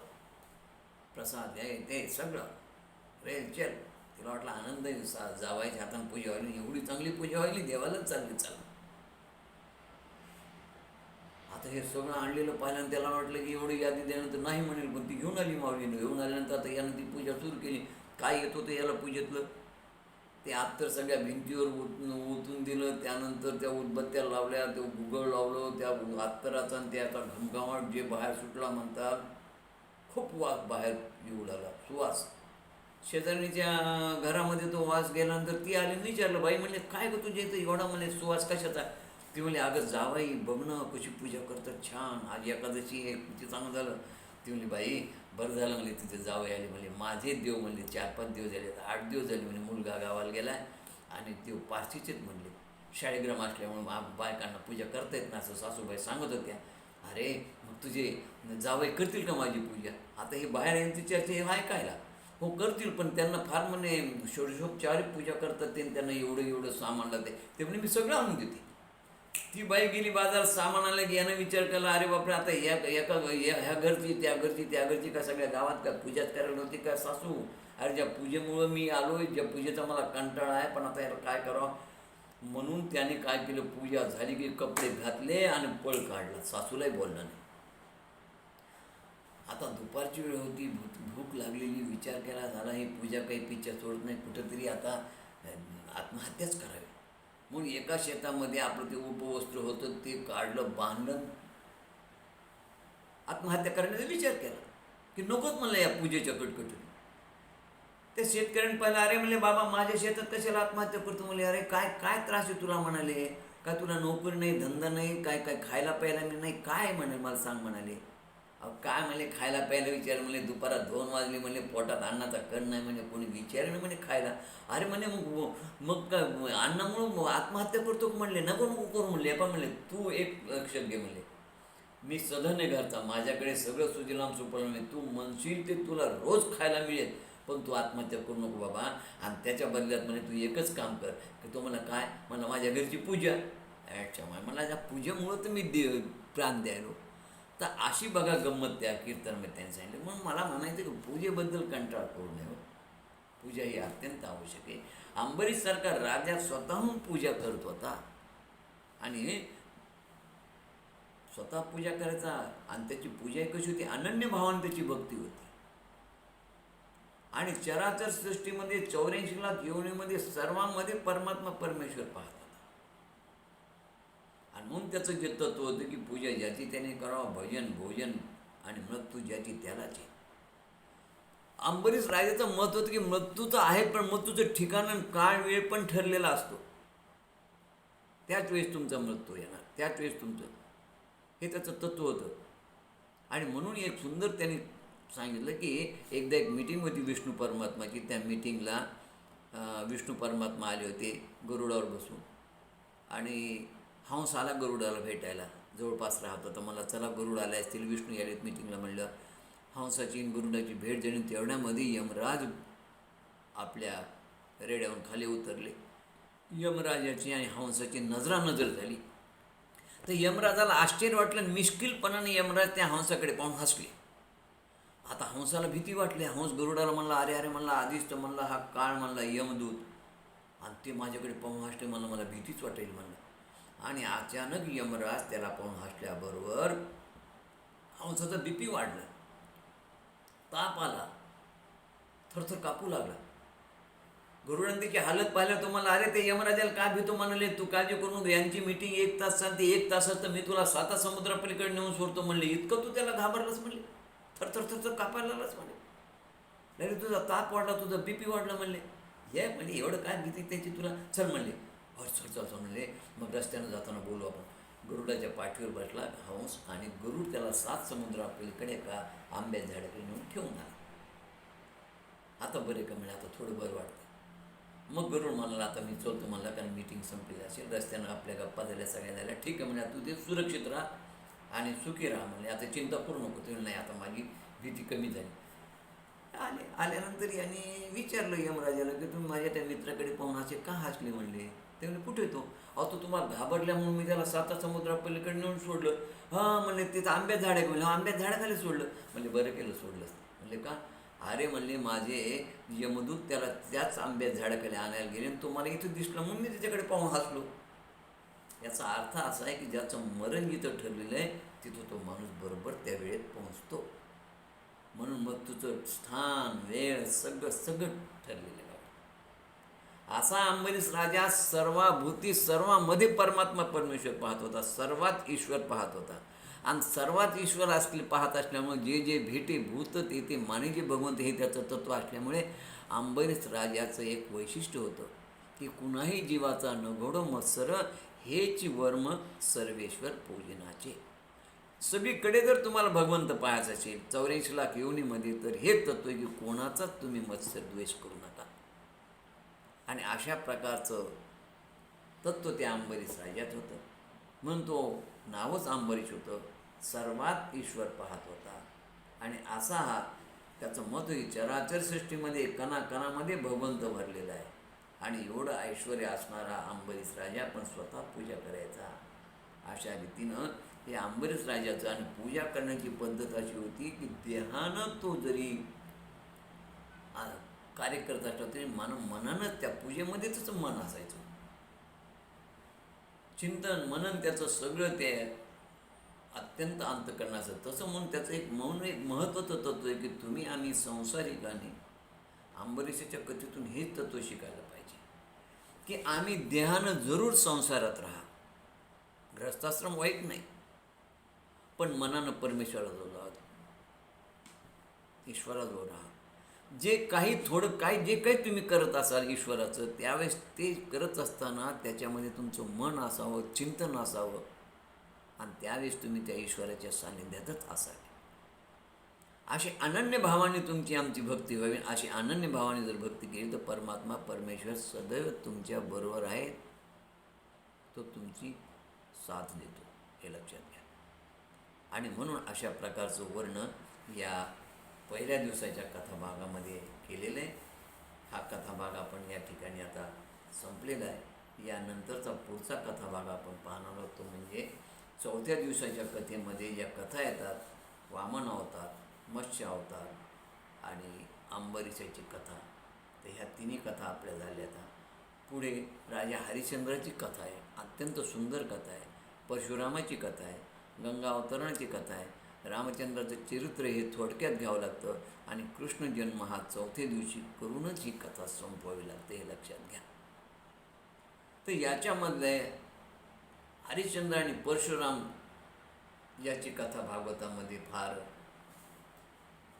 प्रसाद हे ते सगळं. रे चल, तिला वाटलं आनंद आहे, जावायच्या हातानं पूजा व्हायली, एवढी चांगली पूजा व्हायली, देवालाच चालली चाल. आता हे सगळं आणलेलं पाहिल्यानं त्याला वाटलं की एवढी यादी देण्यानंतर नाही म्हणेल, पण ती घेऊन आली माऊलीनं. घेऊन आल्यानंतर आता यानं ती पूजा सुरू केली. काय येत होतं याला पूजेतलं? ते अत्तर सगळ्या भिंतीवर ओतून दिलं. त्यानंतर त्या उदबत्त्या लावल्या, ते गुगळ लावलं, त्या अत्तराचा आणि त्याचा घमघमाट जे बाहेर सुटला म्हणतात, खूप वास बाहेर येऊ लागला, सुवास. शेजारणीच्या घरामध्ये तो वास गेल्यानंतर ती आली, विचारलं, बाई म्हणले काय गं तुझ्या इथं एवढा म्हणे सुवास कशाचा? ती म्हणली, अगं जावाई बघ ना कशी पूजा करतात छान, आज एकादशी आहे, किती चांगलं झालं. ती म्हणली, बाई बरं झालं म्हणले तिथे जावई आले. म्हणले माझे देव म्हणले 4-5 दिवस झाले, 8 दिवस झाले म्हणे, मुलगा गावाला गेला आणि देव पारशीचेच म्हणले. शाळीग्राम असल्यामुळे बायकांना पूजा करता येत ना, असं सासूबाई सांगत होत्या. अरे मग तुझे जावई करतील का माझी पूजा? आता हे बाहेर यांची चर्चा हे ऐकायला. हो करतील, पण त्यांना फार म्हणे षोडशोपचारिक पूजा करतात ते, त्यांना एवढं एवढं सामान लागते. ते म्हणे मी सगळं आणून देते. ती बाई गेली बाजारात, सामान आलं की यानं विचार केला, अरे बापरे, आता ह्या घरची त्या घरची का सगळ्या गावात का पूजाच करायला नव्हती का सासू? अरे ज्या पूजेमुळं मी आलो, ज्या पूजेचा मला कंटाळा आहे, पण आता याला काय करावं? म्हणून त्याने काय केलं, पूजा झाली की कपडे घातले आणि पळ काढला, सासूलाही बोललं नाही. आता दुपारची वेळ होती, भूक लागलेली, विचार केला झाला ही पूजा काही पिच्छा सोडत नाही, कुठंतरी आता आत्महत्याच करावी. म्हणून एका शेतामध्ये आपलं ते उपवस्त्र होतं ते काढलं, बांधलं, आत्महत्या करण्याचा विचार केला की नकोच म्हणलं या पूजेच्या कटकटीने. त्या शेतकऱ्यांनी पाहिलं, अरे म्हणले बाबा माझ्या शेतात कशाला आत्महत्या करतो? म्हणले अरे काय काय त्रास आहे तुला? म्हणाले काय तुला नोकरी नाही, धंदा नाही, काय काय खायला प्यायला नाही, काय म्हणे मला सांग? म्हणाले अहो काय म्हणले खायला प्यायला विचार? म्हणले दुपारात 2 वाजले, म्हणले पोटात अन्नाचा कण नाही, म्हणजे कोणी विचारलं म्हणे खायला. अरे म्हणे मग काय अन्नामुळं आत्महत्या करतो म्हणले? नको नको करू म्हणले. पण म्हणले तू एक लक्षात घे म्हणले, मी सधन आहे घरचा, माझ्याकडे सगळं सुजलाम सुफलाम आहे, तू म्हणशील ते तुला रोज खायला मिळेल, पण तू आत्महत्या करू नको बाबा. आणि त्याच्या बदल्यात म्हणे तू एकच काम कर की तो मला काय मला माझ्या घरची पूजा. अच्छा मला त्या पूजेमुळं तर मी प्राण द्यायलो. तर अशी बघा गंमत त्या कीर्तनमध्ये त्यांनी सांगितलं. म्हणून मला म्हणायचं की पूजेबद्दल कंटाळ करू नये. पूजा ही अत्यंत आवश्यक आहे. अंबरीशसारखा राजा स्वतःहून पूजा करत होता आणि स्वतः पूजा करायचा, आणि त्याची पूजा कशी होती, अनन्य भावाने त्याची भक्ती होती. आणि चराचर सृष्टीमध्ये 84 लाख योनीमध्ये सर्वांमध्ये परमात्मा परमेश्वर पाहत होता. आणि म्हणून त्याचं जे तत्व होतं की पूजा ज्याची त्याने करावं, भजन भोजन आणि मृत्यू ज्याची त्यालाच आहे. अंबरीश राजाचं मत होतं की मृत्यूचं आहे, पण मृत्यूचं ठिकाण काळ वेळ पण ठरलेला असतो. त्याच वेळेस तुमचा मृत्यू येणार, त्याच वेळेस तुमचं, हे त्याचं तत्व होतं. आणि म्हणून एक सुंदर त्यांनी सांगितलं की एकदा एक मीटिंग होती विष्णू परमात्माची. त्या मीटिंगला विष्णू परमात्मा आले होते गरुडावर बसून, आणि हंस आला गरुडाला भेटायला, जवळपास राहत होता. मला चला गरुड आले असतील, विष्णू यालेत मीटिंगला म्हणलं. हंसाची गरुडाची भेट झाली. तेवढ्यामध्ये यमराज आपल्या रेड्यावरून खाली उतरले. यमराजाची आणि हंसाची नजरानजर झाली. तर यमराजाला आश्चर्य वाटलं, मिश्किलपणाने यमराज त्या हंसाकडे पाहून हसले. आता हंसाला भीती वाटली. हंस गरुडाला म्हणला, अरे अरे म्हणला, आधीच तर म्हणला हा काळ म्हणला यमदूत, आणि ते माझ्याकडे पाहून हसले, मला भीतीच वाटेल म्हणलं. आणि अचानक यमराज त्याला पाहून हसल्याबरोबर हंसाचा बीपी वाढला, ताप आला, थरथर कापू लागला. गरुडाने त्याची हालत पाहिलं तो मला, अरे ते यमराजाला काय भीतो म्हणाले, तू काळजी करू नको, यांची मीटिंग 1 तास चालते, 1 तासात तर मी तुला 7 समुद्रापलीकडे नेऊन सोडतो म्हणले. इतकं तू त्याला घाबरलास म्हणले, थरथर थरथर कापायला लागलास म्हणले. नाही रे तुझा ताप वाढला, तुझा बीपी वाढला म्हणले. हे म्हणजे एवढं काय भीती त्याची तुला, चल म्हणले. चल म्हणले. मग रस्त्यानं जाताना बोलू आपण. गरुडाच्या पाठीवर बसला हंस, आणि गरुड त्याला 7 समुद्रापलीकडे का आंब्याच्या झाडाकडे नेऊन ठेवून आला. आता बरे का म्हणजे, आता थोडं बरं वाटतं. मग गरुड म्हणाला, आता मी चलतो म्हणला, कारण मीटिंग संपली असेल. रस्त्यानं आपल्या गप्पा झाल्या, सगळ्या झाल्या, ठीक आहे म्हणजे तू ते सुरक्षित राहा आणि सुखी राहा म्हणले, आता चिंता करू नको. तुम्ही नाही, आता माझी भीती कमी झाली. आल्यानंतर यांनी विचारलं यमराजाला की तुम्ही माझ्या त्या मित्राकडे पाहून असे का हसले म्हणले. ते म्हणले कुठे तो? अहो तो तुम्हाला घाबरल्या म्हणून मी त्याला 7 समुद्रापलीकडे नेऊन सोडलं. हां म्हणले तिथं आंब्या झाड आहे. म्हणलं आंब्या झाडाखाली सोडलं. म्हणले बरं केलं सोडलंच. म्हणले का? अरे म्हणले माझे यमदूत त्याला त्याच आंब्यात झाडाखाली आणायला गेले आणि तो मला इथं दिसला म्हणून मी त्याच्याकडे पाहून हसलो. याचा अर्थ असा आहे की ज्याचं मरण जिथं ठरलेलं आहे तिथं तो माणूस बरोबर त्या वेळेत पोहोचतो. म्हणून मग तुझं स्थान वेळ सगळं ठरलेलं आहे. असा अंबरीश राजा सर्वाभूती सर्वामध्ये परमात्मा परमेश्वर पाहत होता, सर्वात ईश्वर पाहत होता. आणि सर्वात ईश्वर असले पाहत असल्यामुळे जे जे भेटे भूत तेथे माने जे भगवंत हे त्याचं तत्त्व असल्यामुळे अंबरीश राजाचं एक वैशिष्ट्य होतं की कुणाही जीवाचा नघोडो मत्सर हेच वर्म सर्वेश्वर पूजनाचे. सगळीकडे जर तुम्हाला भगवंत पाहायचं असेल 84 लाख योनीमध्ये तर हे तत्व आहे की कोणाचाच तुम्ही मत्सर द्वेष करू नका. आणि अशा प्रकारचं तत्व त्या अंबरीश राजात होतं म्हणून तो नावच अंबरीश होतं. सर्वात ईश्वर पाहत होता आणि असा हा त्याचं मत होई चराचर सृष्टीमध्ये कणाकणामध्ये भगवंत भरलेला आहे. आणि एवढं ऐश्वर्य असणारा अंबरीश राजा पण स्वतः पूजा करायचा. अशा रीतीनं हे अंबरीश राजाचं आणि पूजा करण्याची पद्धत अशी होती की देहानं तो जरी कार्य करत असला तरी मनानं त्या पूजेमध्ये त्याचं मन असायचं. चिंतन मनन त्याचं सगळं ते अत्यंत अंतःकरणाचं. तसं म्हणून त्याचं एक महत्त्वाचं तत्व आहे की तुम्ही आम्ही संसारिकाने अंबरीशाच्या कथेतून हेच तत्व शिकायला पाहिजे की आम्ही देहानं जरूर संसारात राहा, गृहस्थाश्रम वाईट नाही, पण मनानं परमेश्वराजवळ राहा, ईश्वराजवळ राहा. जे काही जे काही तुम्ही करत असाल ईश्वराचं त्यावेळेस ते करत असताना त्याच्यामध्ये तुमचं मन असावं, चिंतन असावं आणि त्यावेळेस तुम्ही त्या ईश्वराच्या सान्निध्यातच असावे. अशी अनन्य भावाने तुमची आमची भक्ती व्हावी. अशी अनन्य भावाने जर भक्ती केली तर परमात्मा परमेश्वर सदैव तुमच्या बरोबर आहे, तो तुमची साथ देतो, हे लक्षात घ्या. आणि म्हणून अशा प्रकारचं वर्णन या पहिल्या दिवसाच्या कथाभागामध्ये केलेलं आहे. हा कथाभाग आपण या ठिकाणी आता संपलेला आहे. यानंतरचा पुढचा कथाभाग आपण पाहणार आहोत तो म्हणजे चौथ्या दिवसाच्या कथेमध्ये ज्या कथा येतात, वामन अवतार, मत्स्य अवतार आणि अंबरीशाची कथा. तर ह्या तिन्ही कथा आपल्या झाल्या. आता पुढे राजा हरिश्चंद्राची कथा आहे, अत्यंत सुंदर कथा आहे. परशुरामाची कथा आहे, गंगा अवतरणाची कथा आहे. रामचंद्राचं चरित्र हे थोडक्यात घ्यावं लागतं आणि कृष्ण जन्म हा चौथ्या दिवशी करूनच ही कथा संपवावी लागते, हे लक्षात घ्या. तर याच्यामधले हरिश्चंद्र आणि परशुराम याची कथा भागवतामध्ये फार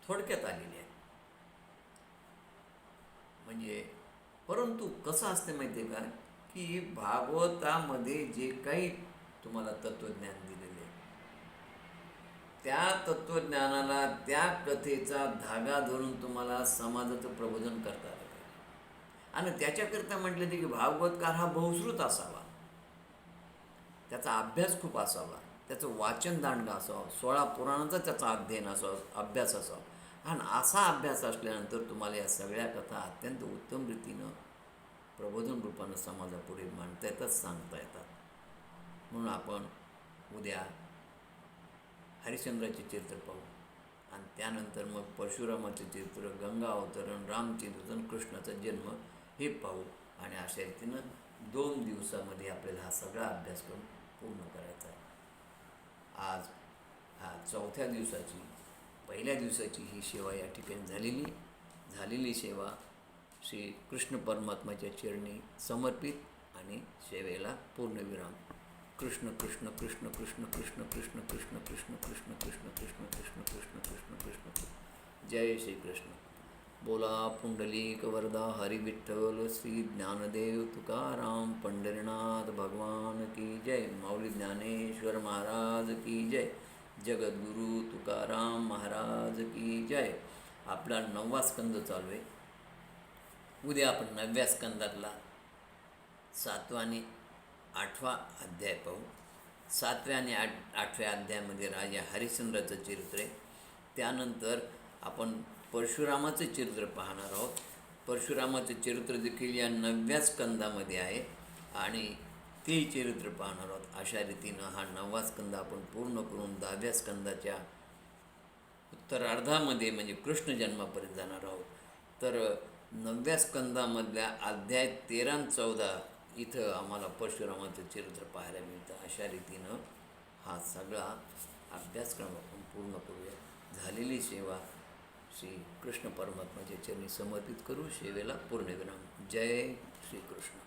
थोडक्यात आलेली आहे. म्हणजे परंतु कसं असते माहिती आहे का की भागवतामध्ये जे काही तुम्हाला तत्त्वज्ञान दिलेले आहे त्या तत्त्वज्ञानाला त्या कथेचा धागा धरून तुम्हाला समाजाचं प्रबोधन करता आलं पाहिजे. आणि त्याच्याकरता म्हटलं की भागवतकार हा बहुश्रुत असावा, त्याचा अभ्यास खूप असावा, त्याचं वाचन दांडगा असावं, 16 पुराणाचा त्याचा अध्ययन असावं, अभ्यास असावा. आणि असा अभ्यास असल्यानंतर तुम्हाला या सगळ्या कथा अत्यंत उत्तम रीतीनं प्रबोधन रूपानं समाजापुढे मांडता येतात, सांगता येतात. म्हणून आपण उद्या हरिश्चंद्राचे चरित्र पाहू आणि त्यानंतर मग परशुरामाचे चरित्र, गंगा अवतरण, रामचरित्र, कृष्णाचा जन्म हे पाहू. आणि अशा रीतीनं 2 दिवसामध्ये आपल्याला हा सगळा अभ्यासक्रम पूर्ण करायचा आहे. आज हा चौथ्या दिवसाची, पहिल्या दिवसाची ही सेवा या ठिकाणी झालेली सेवा श्री कृष्ण परमात्माच्या चरणी समर्पित आणि सेवेला पूर्णविराम. कृष्ण कृष्ण कृष्ण कृष्ण कृष्ण कृष्ण कृष्ण कृष्ण कृष्ण कृष्ण कृष्ण कृष्ण कृष्ण कृष्ण कृष्ण. जय श्री कृष्ण. बोला पुंडलिक वरदा हरि विठ्ठल श्री ज्ञानदेव तुकाराम पंढरीनाथ भगवान की जय. माऊली ज्ञानेश्वर महाराज की जय. जगद्गुरु तुकाराम महाराज की जय. आपला 9वा स्कंद चालू आहे. उद्या आपण 9व्या स्कंदातला 7वा आणि 8वा अध्याय पाहू. 7व्या आणि 8व्या अध्यायामध्ये राजा हरिश्चंद्राचं चरित्र आहे. त्यानंतर आपण परशुरामाचं चरित्र पाहणार आहोत. परशुरामाचं चरित्र देखील या 9व्या स्कंदामध्ये आहे आणि ते चरित्र पाहणार आहोत. अशा रीतीनं हा 9वा स्कंद आपण पूर्ण करून 10व्या स्कंदाच्या उत्तरार्धामध्ये म्हणजे कृष्ण जन्मापर्यंत जाणार आहोत. तर 9व्या स्कंदामधल्या अध्याय 13 आणि 14 इथं आम्हाला परशुरामाचं चरित्र पाहायला मिळतं. अशा रीतीनं हा सगळा अभ्यासक्रम आपण पूर्ण करूया. झालेली सेवा श्री कृष्ण परमात्माच्या चरणी समर्पित करू. सेवेला पूर्णविराम. जय श्रीकृष्ण.